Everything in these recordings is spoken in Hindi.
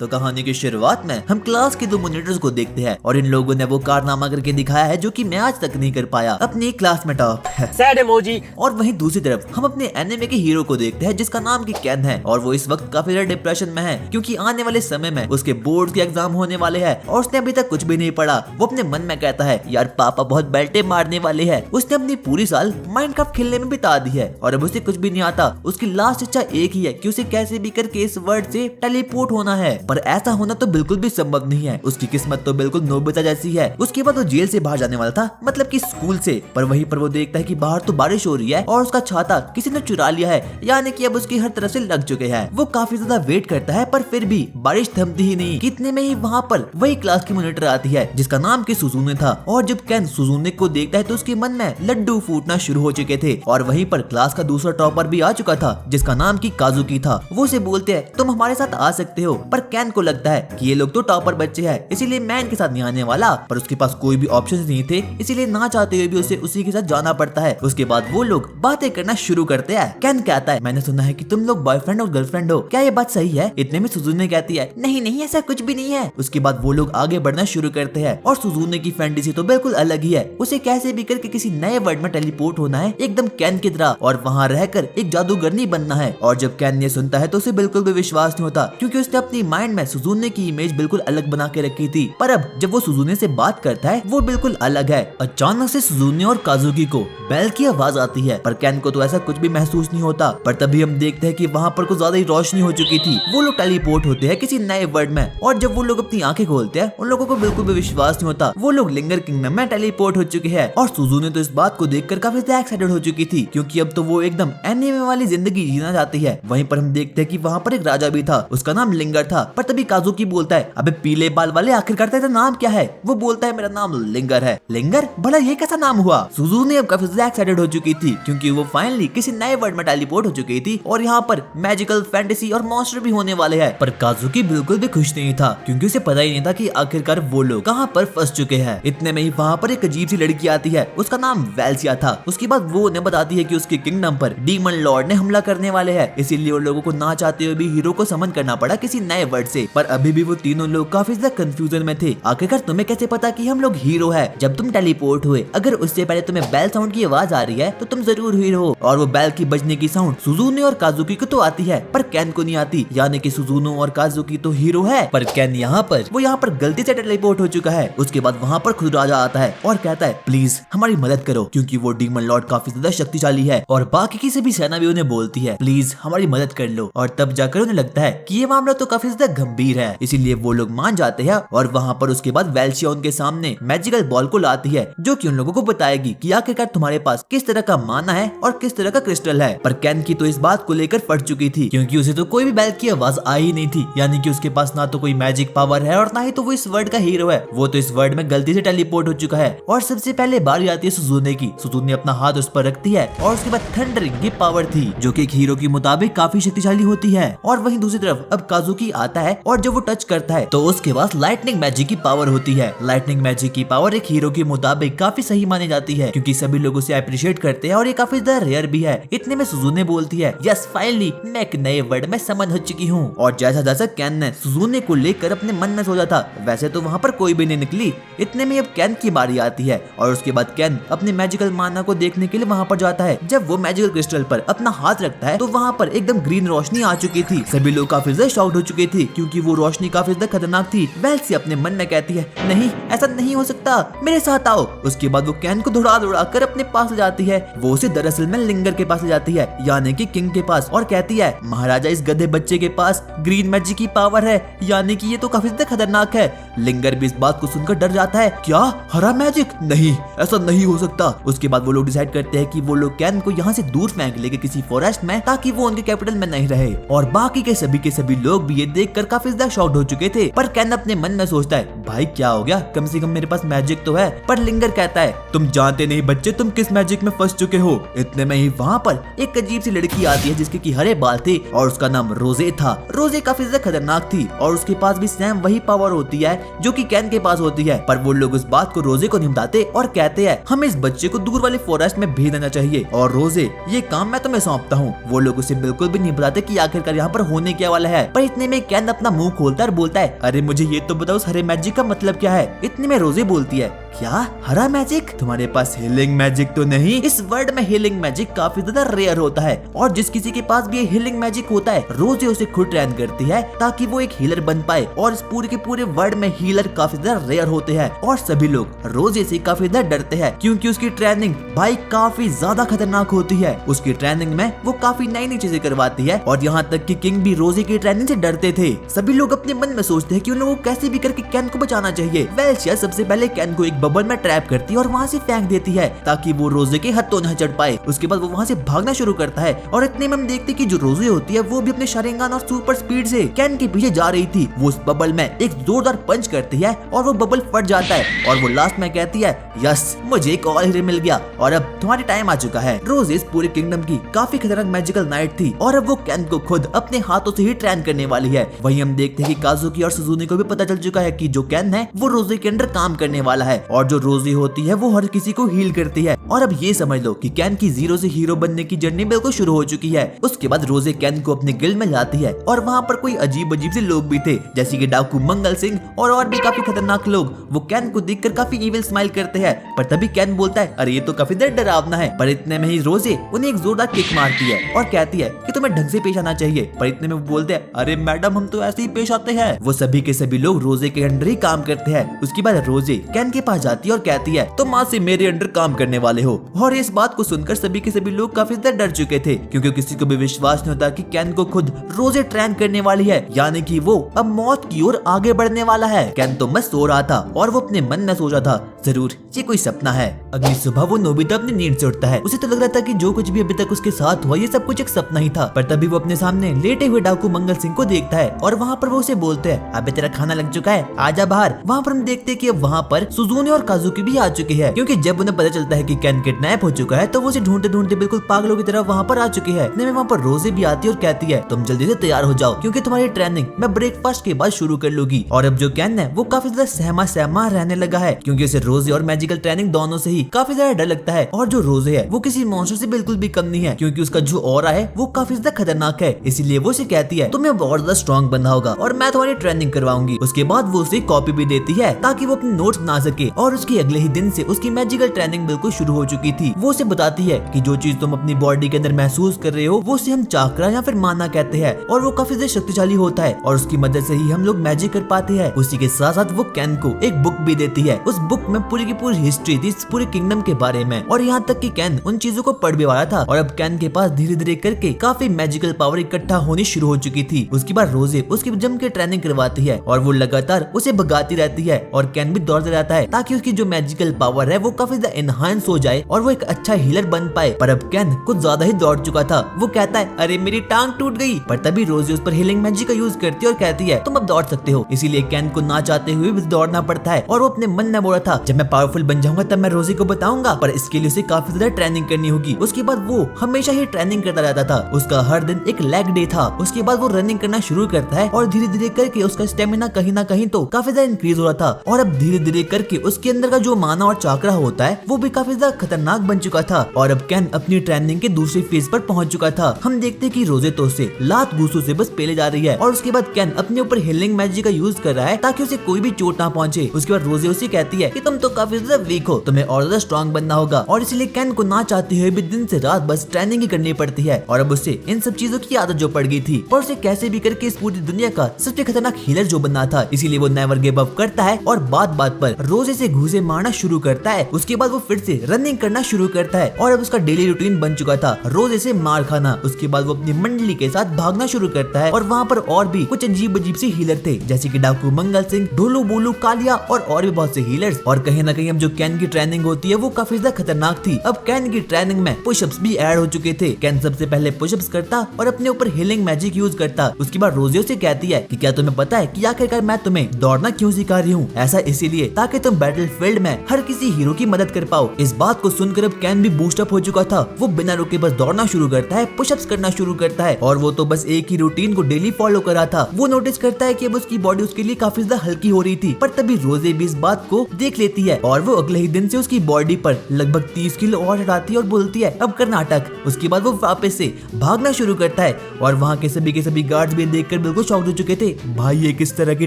तो कहानी की शुरुआत में हम क्लास के 2 मॉनिटर्स को देखते हैं और इन लोगों ने वो कारनामा करके दिखाया है जो कि मैं आज तक नहीं कर पाया, अपनी क्लास में टॉप है। Sad emoji. और वहीं दूसरी तरफ हम अपने एनिमे के हीरो को देखते हैं जिसका नाम की कैन है और वो इस वक्त काफी ज्यादा डिप्रेशन में है क्योंकि आने वाले समय में उसके बोर्ड के एग्जाम होने वाले हैं और उसने अभी तक कुछ भी नहीं पढ़ा। वो अपने मन में कहता है यार पापा बहुत बेल्टे मारने वाले हैं। उसने अपनी पूरी साल माइनक्राफ्ट खेलने में बिता दी है और अब उसे कुछ भी नहीं आता। उसकी लास्ट इच्छा एक ही है कि उसे कैसे भी करके इस वर्ल्ड से टेलीपोर्ट होना है, पर ऐसा होना तो बिल्कुल भी संभव नहीं है। उसकी किस्मत तो बिल्कुल नोबिता जैसी है। उसके बाद वो जेल से बाहर जाने वाला था, मतलब कि स्कूल से, पर वहीं पर वो देखता है कि बाहर तो बारिश हो रही है और उसका छाता किसी ने चुरा लिया है, यानी कि अब उसकी हर तरफ से लग चुके हैं। वो काफी ज्यादा वेट करता है पर फिर भी बारिश थमती ही नहीं। कितने में ही वहाँ पर वही क्लास की मॉनिटर आती है जिसका नाम की सुजुने था और जब कैन सुजुने को देखता है तो उसके मन में लड्डू फूटना शुरू हो चुके थे और वहीं पर क्लास का दूसरा टॉपर भी आ चुका था जिसका नाम की काजुकी था। वो उसे बोलते हैं तुम हमारे साथ आ सकते हो, पर कैन को लगता है कि ये लोग तो टॉपर बच्चे हैं इसीलिए मैं इनके साथ नहीं आने वाला, पर उसके पास कोई भी ऑप्शन नहीं थे इसीलिए ना चाहते हुए भी उसे उसी के साथ जाना पड़ता है। उसके बाद वो लोग बातें करना शुरू करते हैं। कैन कहता है मैंने सुना है कि तुम लोग बॉयफ्रेंड और गर्लफ्रेंड हो, क्या ये बात सही है? इतने में सुजुने कहती है नहीं नहीं ऐसा कुछ भी नहीं है। उसके बाद वो लोग आगे बढ़ना शुरू करते हैं और सुजुने की फैंटेसी तो बिल्कुल अलग ही है। उसे कैसे भी करके किसी नए वर्ल्ड में टेलीपोर्ट होना है एकदम कैन की तरह और वहाँ रहकर एक जादूगरनी बनना है। और जब कैन ये सुनता है तो उसे बिल्कुल भी विश्वास नहीं होता क्योंकि उसने अपनी माइंड में सुजुने की इमेज बिल्कुल अलग बना के रखी थी, पर अब जब वो सुजुने से बात करता है वो बिल्कुल अलग है। अचानक से सुजुने और काजुकी को बेल की आवाज आती है पर कैन को तो ऐसा कुछ भी महसूस नहीं होता। पर तभी हम देखते हैं कि वहाँ पर कुछ ज्यादा ही रोशनी हो चुकी थी। वो लोग टेलीपोर्ट होते हैं किसी नए वर्ल्ड में और जब वो लोग अपनी आंखें खोलते हैं उन लोगों को बिल्कुल भी विश्वास नहीं होता। वो लोग लिंगर किंगडम में टेलीपोर्ट हो चुके हैं और सुजुने तो इस बात को देखकर काफी ज्यादा एक्साइटेड हो चुकी थी क्योंकि अब तो वो एकदम एनिमे वाली जिंदगी जीना चाहती है। वहीं पर हम देखते हैं कि वहाँ पर एक राजा भी था, उसका नाम लिंगर था। पर तभी काजुकी बोलता है अबे पीले बाल वाले आखिरकार तेरा नाम क्या है? वो बोलता है मेरा नाम लिंगर है। लिंगर? भला ये कैसा नाम हुआ? सुजुने अब काफी ज्यादा एक्साइटेड हो चुकी थी क्योंकि वो फाइनली किसी नए वर्ल्ड में टेलीपोर्ट हो चुकी थी और यहाँ पर मैजिकल फैंटेसी और मॉन्स्टर भी होने वाले हैं। पर काजुकी बिल्कुल भी खुश नहीं था क्योंकि उसे पता ही नहीं था कि आखिरकार वो लोग कहाँ पर फंस चुके हैं। इतने में ही वहाँ पर एक अजीब सी लड़की आती है, उसका नाम वेल्सिया था। उसके बाद वो उन्हें बताती है कि उसके किंगडम पर डीमन लॉर्ड ने हमला करने वाले हैं, इसीलिए उन लोगों को ना चाहते हुए भी हीरो को समन करना पड़ा किसी नए वर्ल्ड से। पर अभी भी वो तीनों लोग काफी ज्यादा कंफ्यूजन में थे। आखिरकार तुम्हें कैसे पता कि हम लोग हीरो है? जब तुम टेलीपोर्ट हुए अगर उससे पहले तुम्हें बेल साउंड की आवाज आ रही है तो तुम जरूर हीरो हो। और वो बेल की बजने की साउंड सुजुने और काजुकी को तो आती है पर कैन को नहीं आती, यानी कि सुजुनो और काजुकी तो हीरो है पर कैन यहाँ पर गलती से टेलीपोर्ट हो चुका है। उसके बाद वहाँ पर खुद राजा आता है और कहता है प्लीज हमारी मदद करो क्योंकि वो डीमन लॉर्ड काफी ज्यादा शक्तिशाली है और बाकी की सभी सेना भी उन्हें बोलती है प्लीज हमारी मदद कर लो। और तब जाकर उन्हें लगता है कि ये मामला तो काफी ज्यादा गंभीर है, इसीलिए वो लोग मान जाते हैं। और वहाँ पर उसके बाद वेल्सिया उनके सामने मैजिकल बॉल को लाती है जो कि उन लोगों को बताएगी कि आखिरकार तुम्हारे पास किस तरह का माना है और किस तरह का क्रिस्टल है। पर कैन की तो इस बात को लेकर फट चुकी थी क्योंकि उसे तो कोई भी बेल की आवाज आई ही नहीं थी, यानी कि उसके पास ना तो कोई मैजिक पावर है और ना ही तो वो इस वर्ल्ड का हीरो है। वो तो इस वर्ल्ड में गलती से टेलीपोर्ट हो चुका है। और सबसे पहले बारी आती है सुजुने की। सुजुने अपना हाथ उस पर रखती है और उसके बाद थंडरिंग की पावर थी जो कि एक हीरो के मुताबिक काफी शक्तिशाली होती है। और वहीं दूसरी तरफ अब काजुकी आता है और जब वो टच करता है तो उसके पास लाइटनिंग मैजिक की पावर होती है। लाइटनिंग मैजिक की पावर एक हीरो के मुताबिक काफी सही मानी जाती है क्योंकि सभी लोग उसे अप्रिशिएट करते हैं और ये काफी ज्यादा रेयर भी है। इतने में सुजुने बोलती है यस फाइनली मैं एक नए वर्ल्ड में समन हो चुकी हूँ। और जैसा जैसा कैन ने सुजुने को लेकर अपने मन में सोचा था वैसे तो वहाँ पर कोई भी नहीं निकली। इतने में अब कैन की बारी आती है और उसके बाद कैन अपने मैजिकल माना को देखने के लिए वहाँ पर जाता है। जब वो मैजिकल क्रिस्टल पर अपना हाथ रखता है तो वहाँ पर एकदम ग्रीन रोशनी आ चुकी थी। सभी लोग काफी ज्यादा शॉक्ड हो चुके थे क्योंकि वो रोशनी काफी ज्यादा खतरनाक थी। वेल्सिया अपने मन में कहती है नहीं ऐसा नहीं हो सकता, मेरे साथ आओ। उसके बाद वो कैन को दौड़ा दौड़ा कर अपने पास ले जाती है। वो उसे दरअसल में लिंगर के पास ले जाती है, यानी कि किंग के पास, और कहती है महाराजा इस गधे बच्चे के पास ग्रीन मैजिक की पावर है, यानी कि ये तो काफी ज्यादा खतरनाक है। लिंगर भी इस बात को सुनकर डर जाता है, क्या हरा मैजिक? नहीं ऐसा नहीं हो सकता। उसके बाद वो लोग डिसाइड करते हैं कि वो लोग कैन को यहाँ से दूर फेंक लेंगे किसी फॉरेस्ट में ताकि वो उनके कैपिटल में नहीं रहे। और बाकी के सभी लोग भी ये देखकर काफी ज्यादा शॉक्ड हो चुके थे। पर कैन अपने मन में सोचता है भाई क्या हो गया, कम से कम मेरे पास मैजिक तो है। पर लिंगर कहता है तुम जानते नहीं बच्चे, तुम किस मैजिक में फंस चुके हो। इतने में ही वहाँ पर एक अजीब सी लड़की आती है जिसके की हरे बाल थे और उसका नाम रोजे था। रोजे काफी ज्यादा खतरनाक थी और उसके पास भी सेम वही पावर होती है जो कि कैन के पास होती है। पर वो लोग उस बात को रोजे को नहीं बताते और कहते हैं हमें इस बच्चे को दूर वाले फॉरेस्ट में भेज देना चाहिए और रोजे ये काम मैं तुम्हें सौंपता हूँ। वो लोग उसे बिल्कुल भी नहीं बताते कि आखिरकार यहाँ पर होने क्या वाला है। पर इतने में कैन अपना मुंह खोलता है और बोलता है अरे मुझे ये तो बताओ उस हरे मैजिक का मतलब क्या है। इतने में रोजे बोलती है क्या हरा मैजिक, तुम्हारे पास हीलिंग मैजिक तो नहीं। इस वर्ल्ड में हीलिंग मैजिक काफी ज्यादा रेयर होता है और जिस किसी के पास भी ये हीलिंग मैजिक होता है रोजे उसे खुद ट्रेन करती है ताकि वो एक हीलर बन पाए। और इस पूरे के पूरे वर्ल्ड में हीलर काफी ज्यादा रेयर होते हैं और सभी लोग रोजे से काफी ज्यादा डरते हैं क्योंकि उसकी ट्रेनिंग भाई काफी ज्यादा खतरनाक होती है। उसकी ट्रेनिंग में वो काफी नई नई चीजें करवाती है और यहाँ तक कि किंग भी रोजे की ट्रेनिंग से डरते थे। सभी लोग अपने मन में सोचते हैं कि उन लोगों को कैसे भी करके कैन को बचाना चाहिए। वेल सबसे पहले कैन को एक बबल में ट्रैप करती है और वहाँ से फेंक देती है ताकि वो रोजे के हथों न चढ़ पाए। उसके बाद वो वहाँ से भागना शुरू करता है और इतने में हम देखते कि जो रोजे होती है वो भी अपने शारिंगान और सुपर स्पीड से कैन के पीछे जा रही थी। वो उस बबल में एक जोरदार पंच करती है और वो बबल फट जाता है और वो लास्ट में कहती है यस मुझे एक और हीरो मिल गया और अब तुम्हारी टाइम आ चुका है। रोजे इस पूरे किंगडम की काफी खतरनाक मैजिकल नाइट थी और अब वो कैन को खुद अपने हाथों से ही ट्रेन करने वाली है। वहीं हम देखते हैं कि काजुकी और सुजुनी को भी पता चल चुका है कि जो कैन है वो रोजे के अंदर काम करने वाला है और जो रोजे होती है वो हर किसी को हील करती है। और अब ये समझ लो कि कैन की जीरो से हीरो बनने की जर्नी बिल्कुल शुरू हो चुकी है। उसके बाद रोजे कैन को अपने गिल्ड में लाती है और वहाँ पर कोई अजीब अजीब से लोग भी थे जैसे कि डाकू मंगल सिंह और भी काफी खतरनाक लोग। वो कैन को देखकर काफी इविल स्माइल करते हैं पर तभी कैन बोलता है अरे ये तो काफी डरावना है। पर इतने में ही रोजे उन्हें एक जोरदार किक मारती है और कहती है कि तुम्हें ढंग से पेश आना चाहिए। पर इतने में वो बोलते हैं अरे मैडम हम तो ऐसे ही पेश आते हैं। वो सभी के सभी लोग रोजे के अंडर ही काम करते हैं। उसके बाद रोजे कैन के पास जाती है और कहती है तुम आज से मेरे अंडर काम करने वाले हो। और इस बात को सुनकर सभी के सभी लोग काफी ज्यादा डर चुके थे क्योंकि किसी को भी विश्वास नहीं होता कि कैन को खुद रोजे ट्रेन करने वाली है, यानी कि वो अब मौत की ओर आगे बढ़ने वाला है। कैन तो मस्त सो रहा था और वो अपने मन में सोचा था जरूर ये कोई सपना है। अगली सुबह वो नोबिता अपनी नींद से उठता है। उसे तो लग रहा था कि जो कुछ भी अभी तक उसके साथ हुआ ये सब कुछ एक सपना ही था। पर तभी वो अपने सामने लेटे हुए डाकू मंगल सिंह को देखता है और वहाँ पर वो उसे बोलते हैं अबे तेरा खाना लग चुका है आजा बाहर। वहाँ पर हम देखते हैं कि अब वहाँ पर सुजुनी और काजुकी भी आ चुके हैं क्योंकि जब उन्हें पता चलता है कि कैन किडनैप हो चुका है तो वो उसे ढूंढते ढूंढते बिल्कुल पागलों की तरह वहाँ पर आ चुकी है। इतने में वहाँ पर रोजे भी आती है और कहती है तुम जल्दी से तैयार हो जाओ क्योंकि तुम्हारी ट्रेनिंग मैं ब्रेकफास्ट के बाद शुरू कर लूंगी। और अब जो कैन है वो काफी ज्यादा सहमा सहमा रहने लगा है क्योंकि उसे रोजे और मैजिकल ट्रेनिंग दोनों से ही काफी ज्यादा डर लगता है। और जो रोजे है वो किसी मॉन्स्टर से बिल्कुल भी कम नहीं है क्योंकि उसका जो ऑरा है वो काफी ज्यादा खतरनाक है। इसीलिए वो उसे कहती है तुम्हें बहुत ज्यादा स्ट्रॉन्ग बनना होगा और मैं तुम्हारी ट्रेनिंग करवाऊंगी। उसके बाद वो उसे कॉपी भी देती है ताकि वो अपने नोट्स बना सके। और उसके अगले ही दिन से उसकी मैजिकल ट्रेनिंग बिल्कुल शुरू हो चुकी थी। वो उसे बताती है कि जो चीज तुम अपनी बॉडी के अंदर महसूस कर रहे हो वो उसे हम चाकरा या फिर माना कहते हैं और वो काफी ज्यादा शक्तिशाली होता है और उसकी मदद से ही हम लोग मैजिक कर पाते हैं। उसी के साथ साथ वो कैन को एक बुक भी देती है। उस बुक में पूरी की पूरी हिस्ट्री थी इस पूरे किंगडम के बारे में और यहाँ तक कि कैन उन चीजों को पढ़ भी वाला था। और अब कैन के पास धीरे धीरे करके काफी मैजिकल पावर इकट्ठा होनी शुरू हो चुकी थी। उसके बाद रोजे उसकी जम के ट्रेनिंग करवाती है और वो लगातार उसे भगाती रहती है और कैन भी दौड़ता रहता है ताकि उसकी जो मैजिकल पावर है वो काफी ज्यादा एनहांस हो जाए और वो एक अच्छा हीलर बन पाए। पर अब कैन कुछ ज्यादा ही दौड़ चुका था। वो कहता है अरे मेरी टांग टूट गई। पर तभी रोजे उस पर हीलिंग मैजिक का यूज करती है और कहती है तुम अब दौड़ सकते हो। इसीलिए कैन को ना चाहते हुए भी दौड़ना पड़ता है और वो अपने मन में बोला था जब मैं पावरफुल बन जाऊंगा तब मैं रोजे को बताऊंगा। पर इसके लिए उसे काफी ज्यादा ट्रेनिंग करनी होगी। उसके बाद वो हमेशा ही ट्रेनिंग करता रहता था। उसका हर दिन एक लेग डे था। उसके बाद वो रनिंग करना शुरू करता है और धीरे धीरे करके उसका स्टेमिना कहीं ना कहीं तो काफी ज्यादा इंक्रीज हो रहा था। और अब धीरे धीरे करके उसके अंदर का जो माना और चाकरा होता है वो भी काफी ज्यादा खतरनाक बन चुका था। और अब कैन अपनी ट्रेनिंग के दूसरी फेज पर पहुंच चुका था। हम देखते कि रोजे तो उसे लात घूसों से बस पेले जा रही है और उसके बाद कैन अपने ऊपर हीलिंग मैजिक का यूज कर रहा है ताकि उसे कोई भी चोट ना पहुंचे। उसके बाद रोजे उसे कहती है कि तुम तो काफी ज्यादा वीक हो, तुम्हें और ज्यादा स्ट्रॉन्ग बनना होगा। और इसलिए कैन को ना चाहते हुए भी दिन से रात बस ट्रेनिंग ही करनी पड़ती है। और अब उसे इन सब चीजों की आदत जो पड़ गई थी पर उसे कैसे भी करके इस पूरी दुनिया का सबसे खतरनाक हीलर जो बनना था। इसीलिए वो नेवर गिव अप करता है और बात बात पर रोजे से घूसे मारना शुरू करता है। उसके बाद वो फिर से रनिंग करना शुरू करता है और अब उसका डेली रूटीन बन चुका था रोज ऐसे मार खाना। उसके बाद वो अपनी मंडली के साथ भागना शुरू करता है और वहाँ पर और भी कुछ अजीब अजीब से हीलर थे, जैसे कि डाकू मंगल सिंह, ढोलू बोलू, कालिया और भी बहुत से हीलर्स। और कहीं ना कहीं अब जो कैन की ट्रेनिंग होती है वो काफी ज्यादा खतरनाक थी। अब कैन की ट्रेनिंग में पुशअप्स भी ऐड हो चुके थे। कैन सबसे पहले पुशअप्स करता और अपने ऊपर हीलिंग मैजिक यूज करता। उसके बाद रोजियो से कहती है कि क्या तुम्हें पता है कि आखिरकार मैं तुम्हें दौड़ना क्यों सिखा रही हूँ? ऐसा इसीलिए ताकि तुम बैटलफील्ड में हर किसी हीरो की मदद कर पाओ। इस बात को सुनकर अब कैन भी बूस्ट अप हो चुका था। वो बिना रुके बस दौड़ना शुरू करता है, पुशअप्स करना शुरू करता है और वो तो बस एक ही रूटीन को डेली फॉलो कर रहा था। वो नोटिस करता है कि अब उसकी बॉडी उसके लिए काफी ज्यादा हल्की हो रही थी, पर तभी रोजे भी इस बात को देख लेती है और वो अगले ही दिन से उसकी बॉडी पर लगभग 30 किलो और हटाती है और बोलती है अब कर्नाटक। उसके बाद वो वापस से भागना शुरू करता है और वहाँ के सभी गार्ड्स भी देखकर बिल्कुल शॉक्ड हो चुके थे। भाई ये किस तरह की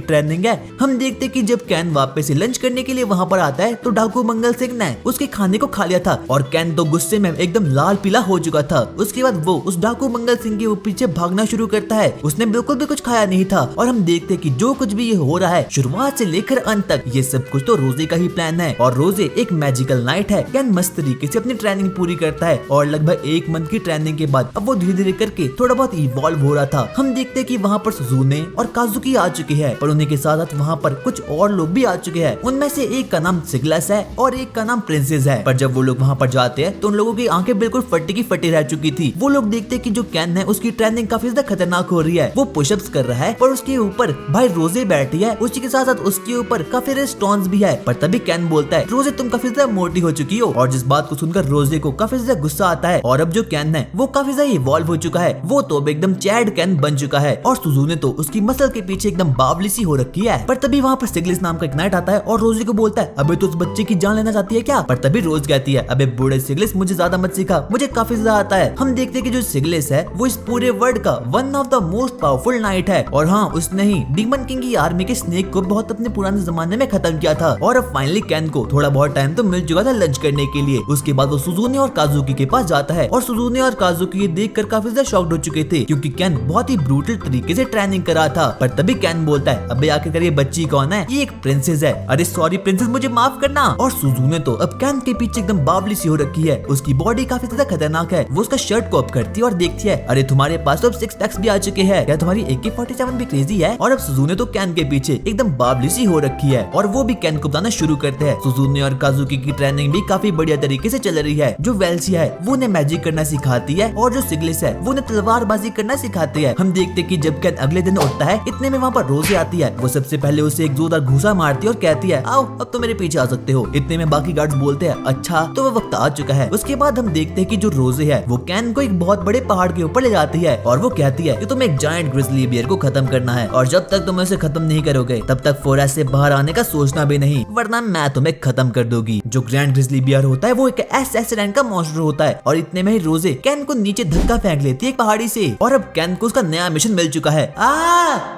ट्रेनिंग है? हम देखते कि जब कैन वापस से लंच करने के लिए वहाँ पर आता है तो डाकू मंगल सिंह ने उसके खाने को खा लिया था और कैन तो गुस्से में एकदम लाल पीला हो चुका था। उसके बाद वो उस डाकू मंगल सिंह के पीछे भागना शुरू करता है। उसने बिल्कुल भी कुछ खाया नहीं था और हम देखते कि जो कुछ भी ये हो रहा है शुरुआत से लेकर अंत तक ये सब कुछ तो रोजे का ही प्लान है। और रोजे एक मैजिकल नाइट है। कैन मस्त तरीके से अपनी ट्रेनिंग पूरी करता है और लगभग 1 मंथ की ट्रेनिंग के बाद अब वो धीरे धीरे करके थोड़ा बहुत इवॉल्व हो रहा था। हम देखते हैं कि वहाँ पर सुजुने और काजुकी आ चुके हैं, पर उन्हीं के साथ वहाँ पर कुछ और लोग भी आ चुके हैं। उनमें से एक का नाम सिगलस है और एक का नाम प्रिंसेस है। पर जब वो लोग वहाँ पर जाते हैं तो उन लोगों की आंखें बिल्कुल फटी की फटी रह चुकी थी। वो लोग देखते कि जो कैन है उसकी ट्रेनिंग काफी ज्यादा खतरनाक हो रही है। वो पुशअप्स कर रहा है पर उसके ऊपर भाई रोजे बैठी है, उसी के साथ साथ उसके ऊपर काफी स्टोन्स भी है। पर तभी कैन बोलता है रोजे तुम काफी ज्यादा मोटी हो चुकी हो। और जिस बात को सुनकर रोजे को काफी ज्यादा गुस्सा आता है और अब जो कैन है वो काफी ज्यादा इवॉल्व हो चुका है। वो तो एकदम चैड कैन बन चुका है और सुजुने तो उसकी मसल के पीछे एकदम बावली सी हो रखी है। पर तभी वहाँ पर सिगलिस नाम का एक नाइट आता है और रोजे को बोलता है अबे तो उस बच्चे की जान लेना चाहती है क्या? पर तभी रोज कहती है अबे बूढ़े सिगलिस मुझे ज्यादा मत सिखा, मुझे काफी ज्यादा आता है। हम देखते हैं कि जो सिगलिस है वो इस पूरे वर्ल्ड का one of the most powerful night है और हाँ उसने ही डीमन किंग की आर्मी के स्नेक को बहुत अपने पुराने जमाने में खत्म किया था। और अब फाइनली कैन को थोड़ा बहुत टाइम तो मिल चुका था लंच करने के लिए। उसके बाद वो सुजुने और काजुकी के पास जाता है और सुजुने और काजुकी ये देखकर काफी ज्यादा शॉक्ड हो चुके थे क्योंकि कैन बहुत ही ब्रूटल तरीके से ट्रेनिंग करा था। पर तभी कैन बोलता है अबे आखिरकार ये बच्ची कौन है? ये एक प्रिंसेस है। अरे सॉरी प्रिंसेस मुझे माफ करना। और सुजुने तो अब कैन के पीछे एकदम बावली सी हो रखी है। उसकी बॉडी काफी ज्यादा खतरनाक है। वो उसका शर्ट को अप करती है और देखती है अरे तुम्हारे पास तो अब 6 पैक्स भी आ चुके हैं, क्या तुम्हारी AK-47 भी क्रेजी है? और अब सुजुने तो कैन के पीछे एकदम बावली सी हो रखी है और वो भी कैन को बताना शुरू करते हैं। सुजुने और काजुकी की ट्रेनिंग भी काफी बढ़िया तरीके से चल रही है। जो वेल्सी है वो उन्हें मैजिक करना सिखाती है और जो सिगलिस है वो उन्हें तलवारबाजी करना सिखाती है। हम देखते कि जब कैन अगले दिन उठता है इतने में वहाँ पर रोजे आती है। वो सबसे पहले उसे एक जोरदार घूसा मारती है और कहती है आओ अब तो मेरे पीछे आ सकते हो। इतने में बाकी गार्ड्स बोलते हैं अच्छा तो वो वक्त आ चुका है। उसके बाद हम देखते हैं कि जो रोजे है वो कैन को एक बहुत बड़े पहाड़ के ऊपर ले जाती है और वो कहती है कि तुम्हें एक जायंट ग्रिजली बियर को खत्म करना है और जब तक तुम उसे खत्म नहीं करोगे तब तक फॉरेस्ट से बाहर आने का सोचना भी नहीं, वरना मैं तुम्हें खत्म कर दूंगी। जो ग्रैंड ग्रिजली बियर होता है वो एक SS रैंक का मॉन्स्टर होता है और इतने में ही रोजे कैन को नीचे धक्का फेंक लेती है एक पहाड़ी से और अब कैन को उसका नया मिशन मिल चुका है।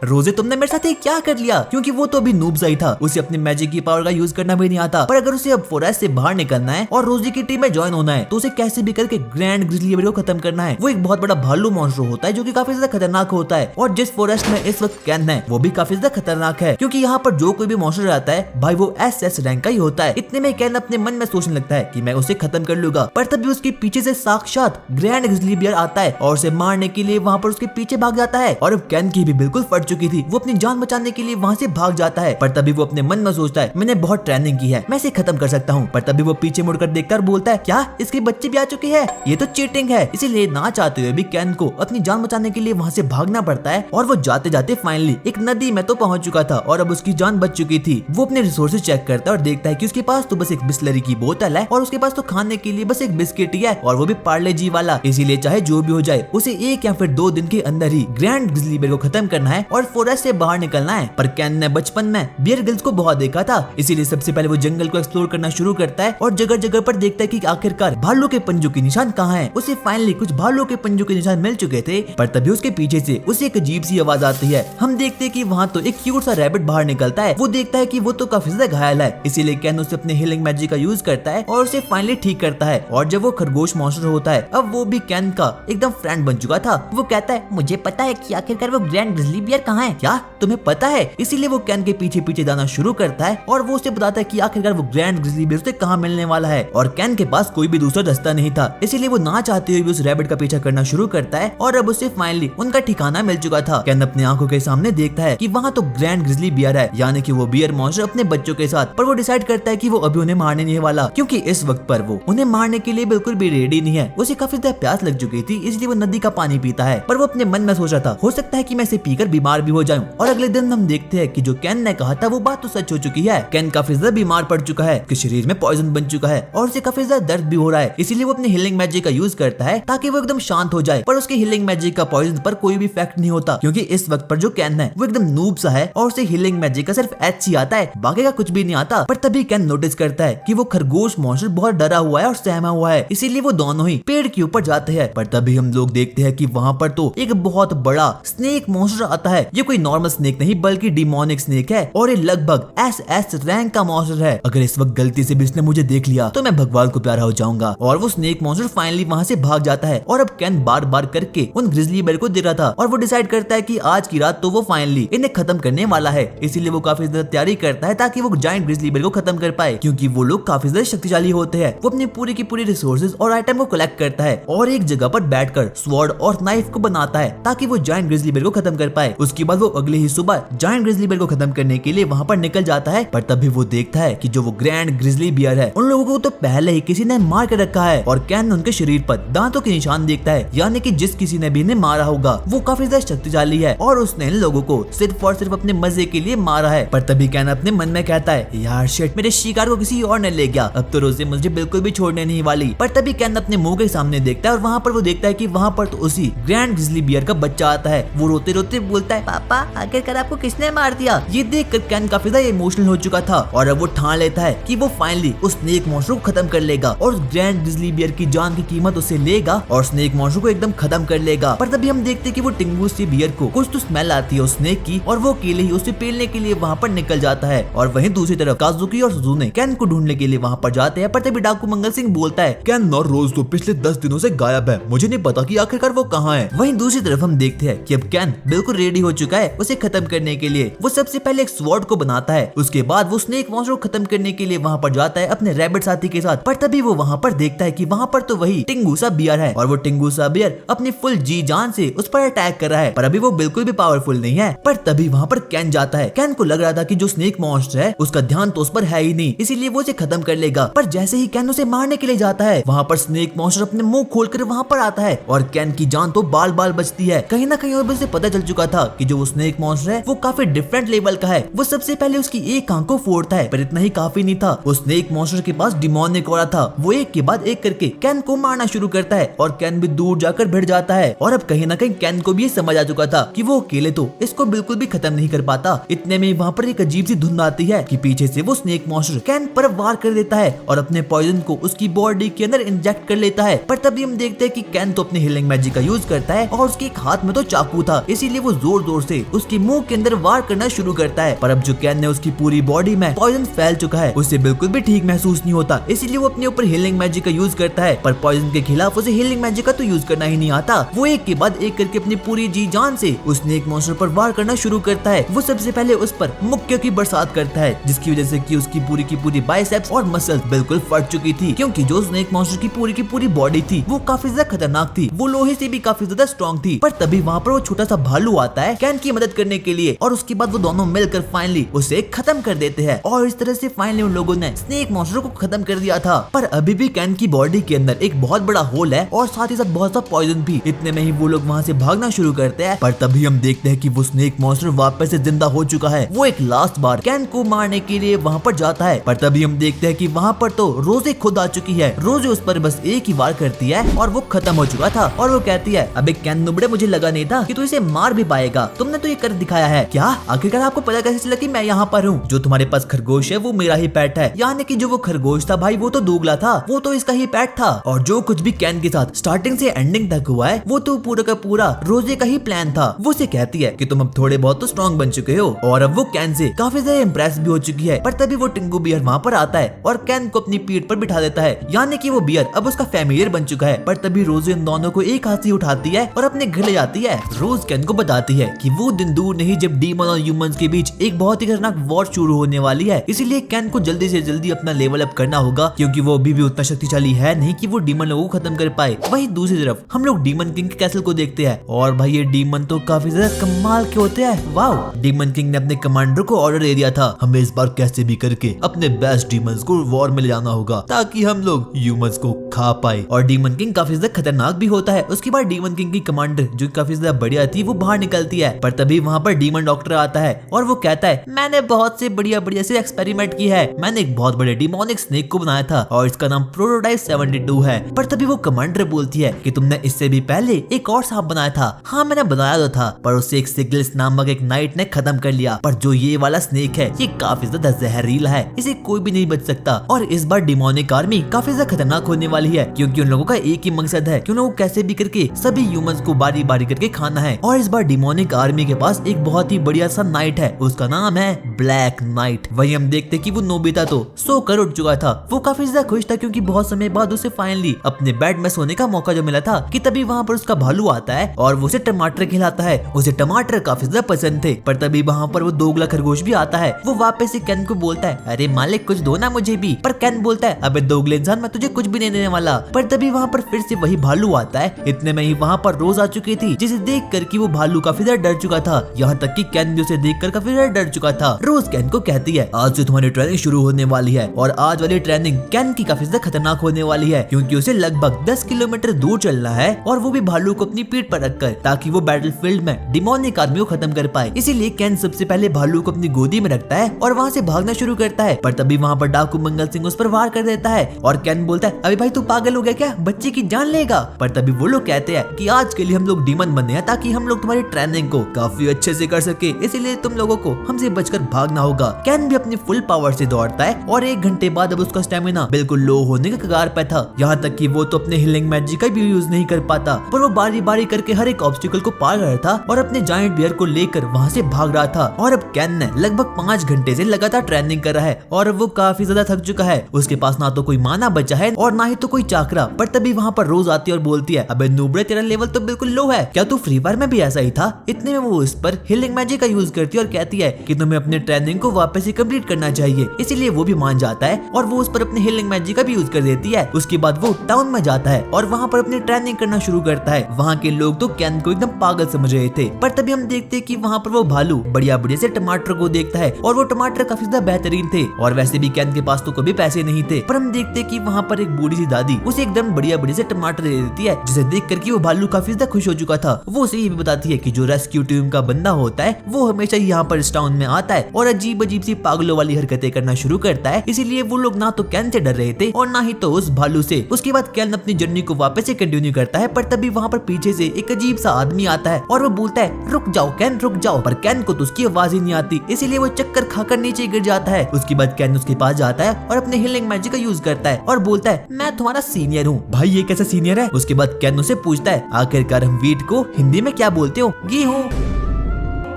रोजे तुमने मेरे साथ ये क्या कर लिया? क्योंकि वो तो अभी नूब ही था, उसे अपनी मैजिक की पावर का यूज करना भी नहीं आता। पर अगर उसे अब फॉरेस्ट से बाहर निकलना है और रोजे की टीम में ज्वाइन होना है तो उसे कैसे भी करके ग्रैंड ग्रिजली बियर को खत्म करना है। वो एक बहुत बड़ा भालू मॉन्स्टर होता है जो कि काफी ज्यादा खतरनाक होता है और जिस फॉरेस्ट में इस वक्त कैन है वो भी काफी ज्यादा खतरनाक है क्योंकि यहाँ पर जो कोई भी मॉन्स्टर आता है भाई वो SS रैंक का ही होता है। इतने में कैन अपने मन में सोचने लगता है कि मैं उसे खत्म कर लूंगा, पर तभी उसके पीछे से साक्षात ग्रैंड ग्रिजली बियर आता है और उसे मारने के लिए वहाँ पर उसके पीछे भाग जाता है। और अब कैन की भी बिल्कुल फट चुकी थी, वो अपनी जान बचाने के लिए वहाँ से भाग जाता है। पर तभी वो अपने मन में सोचता है मैंने बहुत ट्रेनिंग की है, मैं इसे खत्म कर सकता हूँ। पर तभी वो पीछे मुड़कर देखकर बोलता है क्या इसके बच्चे भी आ चुके हैं? ये तो चीटिंग है। इसीलिए ना चाहते हुए भी कैन को अपनी जान बचाने के लिए वहाँ से भागना पड़ता है और वो जाते जाते फाइनली एक नदी में तो पहुंच चुका था और अब उसकी जान बच चुकी थी। वो अपने रिसोर्सेज चेक करता है और देखता है कि उसके पास तो बस एक बिस्लरी की बोतल है और उसके पास तो खाने के लिए बस एक बिस्किट ही है और वो भी पार्ले जी वाला। इसीलिए चाहे जो भी हो जाए उसे 1 या फिर 2 दिन के अंदर ही ग्रैंड ग्रिजली बियर को खत्म करना है और फॉरेस्ट से बाहर निकलना है। पर कैन ने बचपन में बियर ग्रिल्स को बहुत देखा था, इसीलिए सबसे पहले वो जंगल को एक्सप्लोर करना शुरू करता है और जगह जगह पर देखता है कि आखिरकार भालू के पंजों के निशान कहाँ हैं। उसे फाइनली कुछ भालू के पंजों के निशान मिल चुके थे, पर तभी उसके पीछे से उसे एक अजीब सी आवाज आती है। हम देखते हैं कि वहाँ तो एक क्यूट सा रैबिट बाहर निकलता है। वो देखता है कि वो तो काफी ज्यादा घायल है, इसीलिए कैन उसे अपने हीलिंग मैजिक का यूज करता है और उसे फाइनली ठीक करता है। और जब वो खरगोश मॉन्स्टर होता है अब वो भी कैन का एकदम फ्रेंड बन चुका था। वो कहता है मुझे पता है कि आखिरकार वो ग्रैंड ग्रिजली बियर कहाँ है, क्या तुम्हें पता है? इसीलिए वो कैन के पीछे पीछे जाना शुरू करता है और वो उसे बताता है कि आखिरकार वो ग्रैंड ग्रिजली बियर उसे कहाँ मिलने वाला है और कैन के पास कोई भी दूसरा रास्ता नहीं था, इसीलिए वो ना चाहते हुए भी उस रैबिट का पीछा करना शुरू करता है और अब उसे फाइनली उनका ठिकाना मिल चुका था। कैन अपनी आंखों के सामने देखता है कि वहाँ तो ग्रैंड ग्रिजली बियर है, यानी कि वो बियर मॉन्स्टर अपने बच्चों के साथ। पर वो डिसाइड करता है कि वो अभी उन्हें मारने नहीं वाला, क्योंकि इस वक्त पर वो उन्हें मारने के लिए बिल्कुल भी रेडी नहीं है। उसे काफी ज्यादा प्यास लग चुकी थी, इसलिए वो नदी का पानी पीता है। पर वो अपने मन में सोच रहा था, हो सकता है कि मैं इसे पीकर बीमार भी हो जाऊं। और अगले दिन हम देखते हैं कि जो कैन ने कहा था वो बात तो सच हो चुकी है। कैन काफी ज्यादा बीमार पड़ चुका है, उसके शरीर में पॉइजन बन चुका है और उसे काफी ज्यादा दर्द भी हो रहा है, इसीलिए वो अपनी हीलिंग मैजिक का यूज करता है ताकि वो एकदम शांत हो जाए। पर उसके हीलिंग मैजिक का पॉइजन पर कोई भी इफेक्ट नहीं होता, क्योंकि इस वक्त पर जो कैन है वो एकदम नूब सा है और उसे हीलिंग मैजिक का सिर्फ एच ही आता है, बाकी का कुछ भी नहीं आता। पर तभी कैन नोटिस करता है कि वो खरगोश मॉन्स्टर बहुत डरा हुआ है और सहमा हुआ है, इसीलिए वो दोनों ही पेड़ के ऊपर जाते हैं। पर तभी हम लोग देखते हैं कि वहाँ पर तो एक बहुत बड़ा स्नेक मॉन्स्टर आता है। ये कोई नॉर्मल स्नेक नहीं बल्कि डिमोनिक स्नेक है और ये लगभग SS रैंक का मॉन्स्टर है। अगर इस वक्त गलती से भी इसने मुझे देख लिया तो मैं भगवान को प्यारा हो जाऊंगा। और वो स्नेक मॉन्स्टर फाइनली वहाँ से भाग जाता है और अब कैन बार बार करके उन ग्रिजली बेयर को देख रहा था और वो डिसाइड करता है कि आज की रात तो वो फाइनली इन्हें खत्म करने वाला है, इसीलिए वो काफी ज्यादा तैयारी करता है ताकि वो जायंट ग्रिजली बेयर को खत्म कर पाए, क्योंकि वो लोग काफी ज्यादा शक्तिशाली होते हैं। वो अपनी पूरी की पूरी रिसोर्सेज और आइटम को कलेक्ट करता है और एक जगह पर बैठकर स्वॉर्ड और नाइफ को बनाता है ताकि वो जायंट ग्रिजली बेयर को खत्म कर पाए। उसके बाद वो अगले ही सुबह जायंट ग्रिजली बेयर को खत्म करने के लिए वहाँ पर निकल जाता है। पर तभी वो देखता है कि जो वो ग्रैंड ग्रिजली बियर है उन लोगों को तो पहले ही किसी ने मार के रखा है और कैन उनके शरीर पर दांतों के निशान देखता है, यानी कि जिस किसी ने भी इन्हें मारा होगा वो काफी ज्यादा शक्तिशाली है और उसने इन लोगों को सिर्फ और सिर्फ अपने मजे के लिए मारा है। पर तभी कैन अपने मन में कहता है, यार शिट, मेरे शिकार को किसी और ने ले गया, अब तो रोजे मुझे बिल्कुल भी छोड़ने नहीं वाली। पर तभी कैन अपने मुंह के सामने देखता है और वहाँ पर वो देखता है कि वहाँ पर तो उसी ग्रैंड ग्रिजली बियर का बच्चा आता है। वो रोते रोते बोलता है, पापा आखिरकार आपको किसने मार दिया। ये देखकर कैन काफी ज्यादा इमोशनल हो चुका था और अब वो ठान लेता है कि वो फाइनली उस स्नेक मॉन्स्टर को खत्म कर लेगा और ग्रैंड ग्रिजली बियर की जान की कीमत उसे लेगा और स्नेक मॉन्स्टर को एकदम खत्म कर लेगा। पर तभी हम देखते हैं कि वो टिंगू से बियर को कुछ तो स्मेल आती है उस स्नेक की और वो अकेले ही उसे पेलने के लिए वहाँ पर निकल जाता है। और वहीं दूसरी तरफ काजुकी और सुजुने कैन को ढूंढने के लिए वहाँ पर जाते हैं। पर तभी डाकू मंगल सिंह बोलता है, कैन और रोज तो पिछले 10 दिनों से गायब है, मुझे नहीं पता कि आखिरकार वो कहाँ है। वहीं दूसरी तरफ हम देखते हैं कि अब कैन बिल्कुल रेडी हो चुका है उसे खत्म करने के लिए। वो सबसे पहले एक स्वॉर्ड को बनाता है, उसके बाद वो स्नेक मॉन्स्टर को खत्म करने के लिए वहाँ पर जाता है अपने रैबिट साथी के साथ। पर तभी वो वहाँ पर देखता है कि वहाँ पर तो वही टिंगूसा बियर है और वो टिंगूसा बियर अपनी फुल जी जान से उस पर अटैक कर रहा है, पर अभी वो बिल्कुल भी पावरफुल नहीं है। पर तभी वहाँ पर कैन जाता है। कैन को लग रहा था कि जो स्नेक मॉन्स्टर है उसका ध्यान तो उस पर है ही नहीं, इसीलिए वो उसे खत्म कर लेगा। पर जैसे ही कैन उसे मारने के लिए जाता है वहाँ पर स्नेक मॉन्स्टर अपने मुंह खोलकर वहाँ पर आता है और कैन की जान तो बाल बाल बचती है। कहीं ना कहीं और उसे पता चल चुका था कि जो वो स्नेक मॉन्स्टर है वो काफी डिफरेंट लेवल का है। वो सबसे पहले उसकी एक आंख को फोड़ता है, पर इतना ही काफी नहीं था, उस स्नेक मॉन्स्टर के पास डिमोनिक ऑरा था। वो एक के बाद एक करके कैन को मारना शुरू करता है और कैन भी दूर जाकर भिड़ जाता है। और अब कहीं ना कहीं कैन को भी ये समझ आ चुका था कि वो अकेले तो इसको बिल्कुल भी खत्म नहीं कर पाता। इतने में वहाँ पर एक अजीब सी धुंध आती है कि पीछे से वो स्नेक मॉन्स्टर कैन पर वार कर देता है और अपने पॉइजन को उसकी बॉडी के अंदर इंजेक्ट कर लेता है। पर तभी हम देखते हैं कि कैन तो अपने हीलिंग मैजिक का यूज करता है और उसके एक हाथ में तो चाकू था, इसीलिए वो जोर जोर से उसके मुंह के अंदर वार करना शुरू करता है। पर अब जो कैन ने उसकी पूरी बॉडी में पॉइजन फैल चुका है, उसे बिल्कुल भी ठीक महसूस नहीं होता, इसीलिए वो अपने ऊपर हीलिंग मैजिक का यूज करता है। पर पॉइजन के खिलाफ उसे हीलिंग मैजिक का तो यूज करना ही नहीं आता। वो एक के बाद एक करके अपनी पूरी जी जान से उस स्नेक मॉन्स्टर पर वार करना शुरू करता है। वो सबसे पहले उस पर मुक्के की बरसात करता है, जिसकी वजह से कि उसकी पूरी बाइसेप्स और मसल्स बिल्कुल फट चुकी थी, क्योंकि जो स्नेक मॉन्स्टर की पूरी बॉडी थी वो काफी ज्यादा खतरनाक थी, वो लोहे से भी काफी ज्यादा स्ट्रॉन्ग थी। पर तभी वहाँ पर वो छोटा सा भालू आता है कैन की मदद करने के लिए और उसके बाद वो दोनों मिलकर फाइनली उसे खत्म कर देते हैं और इस तरह से फाइनली उन लोगों ने स्नेक मॉन्स्टर को खत्म कर दिया था। पर अभी भी कैन की बॉडी के अंदर एक बहुत बड़ा होल है और साथ ही साथ बहुत सा पॉइजन भी। इतने में ही वो लोग वहाँ से भागना शुरू करते हैं। पर तभी हम देखते हैं कि वो स्नेक मॉन्स्टर वापस से जिंदा हो चुका है। वो एक लास्ट बार कैन को मारने के लिए वहाँ पर जाता है। पर तभी हम देखते हैं कि वहाँ पर तो रोजे खुद आ चुकी है। रोजे उस पर बस एक ही वार करती है और वो खत्म हो चुका था और वो कहती है, अबे कैन नुबड़े, मुझे लगा नहीं था कि तू इसे मार भी पाएगा, तुमने तो ये कर दिखाया है। क्या आखिरकार आपको पता कैसे चला कि मैं यहाँ पर हूँ? जो तुम्हारे पास खरगोश है वो मेरा ही पेट है, यानी कि जो वो खरगोश था भाई वो तो दोगला था, वो तो इसका ही पेट था। और जो कुछ भी कैन के साथ स्टार्टिंग से एंडिंग तक हुआ है वो तो पूरा का पूरा रोजे का ही प्लान था। वो उसे कहती है कि तुम अब थोड़े बहुत तो स्ट्रॉन्ग बन चुके हो और अब वो कैन से काफी ज्यादा इम्प्रेस भी हो चुकी है। पर तभी वो टिंगू बियर वहाँ पर आता है और कैन को अपनी पीठ पर बिठा देता है, यानी कि वो बियर अब उसका फैमिलियर बन चुका है। पर तभी रोज इन दोनों को एक हाथ से उठाती है और अपने घर ले जाती है। रोज कैन को बताती है कि वो दिन दूर नहीं जब डीमन और ह्यूमंस के बीच एक बहुत ही खतरनाक वॉर शुरू होने वाली वाली है, इसीलिए कैन को जल्दी से जल्दी अपना लेवल अप करना होगा, क्योंकि वो अभी भी उतना शक्तिशाली है नहीं कि वो डीमन लोगों को खत्म कर पाए। वहीं दूसरी तरफ हम लोग डीमन किंग के कैसल को देखते हैं, और भाई ये डीमन तो काफी ज्यादा कमाल के होते हैं। वाओ, डीमन किंग ने अपने कमांडर को ऑर्डर दे दिया था, हमें इस बार कैसे भी करके अपने बेस्ट डीमंस को वॉर में ले जाना होगा ताकि हम लोग ह्यूमंस को खा पाए। और डीमन किंग काफी ज्यादा खतरनाक भी होता है। उसके बाद डीमन किंग की कमांडर जो काफी ज्यादा बढ़िया थी वो बाहर निकलती है, पर तभी वहाँ पर डीमन डॉक्टर आता है और वो कहता है मैंने बहुत से बढ़िया बढ़िया से एक्सपेरिमेंट की है, मैंने एक बहुत बड़े डिमोनिक स्नेक को बनाया था और इसका नाम प्रोटोटाइप 72 है। पर तभी वो कमांडर बोलती है कि तुमने इससे भी पहले एक और सांप बनाया था। हाँ मैंने बनाया तो था, पर उसे एक सिगलिस नामक एक नाइट ने खत्म कर लिया। पर जो ये वाला स्नेक है ये काफी ज्यादा जहरीला है, इसे कोई भी नहीं बच सकता। और इस बार डिमोनिक आर्मी काफी ज्यादा खतरनाक होने वाली है, क्योंकि उन लोगों का एक ही मकसद है कि उन लोगों को कैसे भी करके सभी ह्यूमंस को बारी बारी करके खाना है। और इस बार डिमोनिक आर्मी के पास एक बहुत ही बढ़िया सा नाइट है, उसका नाम है ब्लैक नाइट। वही हम देखते कि वो नोबिता तो 100 कर उठ चुका था। वो काफी ज्यादा खुश था क्योंकि बहुत समय बाद उसे फाइनली अपने बेड में सोने का मौका जो मिला था, कि तभी वहाँ पर उसका भालू आता है और वो उसे टमाटर खिलाता है। उसे टमाटर काफी ज्यादा पसंद थे। पर तभी वहाँ पर वो दोगला खरगोश भी आता है। वो वापस से कैन को बोलता है अरे मालिक कुछ दो ना मुझे भी। पर कैन बोलता है अबे दोगले इंसान मैं तुझे कुछ भी नहीं देने वाला। पर तभी वहाँ पर फिर से वही भालू आता है। इतने में ही वहाँ पर रोज आ चुकी थी, जिसे देख कर कि वो भालू काफी ज्यादा डर चुका था। यहाँ तक कि कैन भी उसे देख कर काफी ज्यादा डर चुका था। रोज कैन को कहती है आज से तुम्हारी ट्रेनिंग शुरू होने वाली है, और आज वाली ट्रेनिंग कैन की काफी ज्यादा खतरनाक होने वाली है, क्योंकि उसे लगभग 10 किलोमीटर दूर चलना है, और वो भी भालू को अपनी पीठ पर रखकर, ताकि वो बैटलफील्ड में डिमोनिक आर्मी को खत्म कर पाए। इसीलिए कैन सबसे पहले भालू को अपनी गोदी में रखता है और वहाँ से भागना शुरू करता है। पर तभी वहाँ पर डाकू मंगल सिंह उस पर वार कर देता है, और कैन बोलता है अभी भाई तू पागल हो गया क्या, बच्चे की जान लेगा। पर तभी वो लोग कहते हैं कि आज के लिए हम लोग डीमन बने हैं ताकि हम लोग तुम्हारी ट्रेनिंग को काफी अच्छे से कर सके, इसीलिए तुम लोगों को हमसे बचकर भागना होगा। कैन भी अपनी फुल पावर से दौड़ता है, और 1 घंटे बाद अब उसका स्टेमिना बिल्कुल लो होने के कगार पे था। यहाँ तक कि वो तो अपने हीलिंग मैजिक का भी यूज नहीं कर पाता, पर वो बारी बारी करके हर एक ऑब्स्टिकल को पार कर रहा था और अपने जायंट बियर को लेकर वहाँ से भाग रहा था। और अब कैन ने लगभग 5 घंटे से लगातार ट्रेनिंग कर रहा है, और वो काफी ज्यादा थक चुका है। उसके पास ना तो कोई माना बचा है और ना ही तो कोई चाकरा। पर तभी वहाँ पर रोज आती है और बोलती है अबे नूबड़े तेरा लेवल तो बिल्कुल लो है, क्या तू फ्री फायर में भी ऐसा ही था। इतने में वो इस पर हीलिंग मैजिक का यूज करती है और कहती है कि तुम्हें अपने ट्रेनिंग को वापस से कंप्लीट करना चाहिए। इसीलिए वो भी मान जाता है और वो उस पर अपने हीलिंग मैजिक का भी यूज कर देती है। उसके बाद वो टाउन में जाता है और वहाँ पर अपनी ट्रेनिंग करना शुरू करता है। वहाँ के लोग तो कैन को एकदम पागल समझ रहे थे। पर तभी हम देखते हैं कि वहाँ पर वो भालू बढ़िया बढ़िया से टमाटर को देखता है, और वो टमाटर काफी ज्यादा बेहतरीन थे, और वैसे भी कैन के पास तो कभी पैसे नहीं थे। पर हम देखते हैं कि वहाँ पर एक बूढ़ी सी दादी उसे एकदम बढ़िया बढ़िया से टमाटर दे देती है, जिसे देख करके वो भालू काफी ज्यादा खुश हो चुका था। वो उसे ये भी बताती है कि जो रेस्क्यू टीम का बंदा होता है वो हमेशा यहाँ पर इस टाउन में आता है और अजीब अजीब सी पागलों वाली हरकतें करना शुरू करता है। इसीलिए वो लोग ना तो कैन से डर रहे थे और ना ही तो उस भालू से। उसके बाद कैन अपनी जर्नी को वापस से कंटिन्यू करता है। पर तभी वहाँ पर पीछे से एक अजीब सा आदमी आता है और वो बोलता है रुक जाओ कैन रुक जाओ। पर कैन को तो उसकी आवाज ही नहीं आती, इसीलिए वो चक्कर खाकर नीचे गिर जाता है। उसके बाद कैन उसके पास जाता है और अपने हीलिंग मैजिक का यूज करता है और बोलता है मैं तुम्हारा सीनियर हूँ। भाई ये कैसा सीनियर है। उसके बाद कैन उसे पूछता है आखिरकार हम वीट को हिंदी में क्या बोलते हो। गेहूं।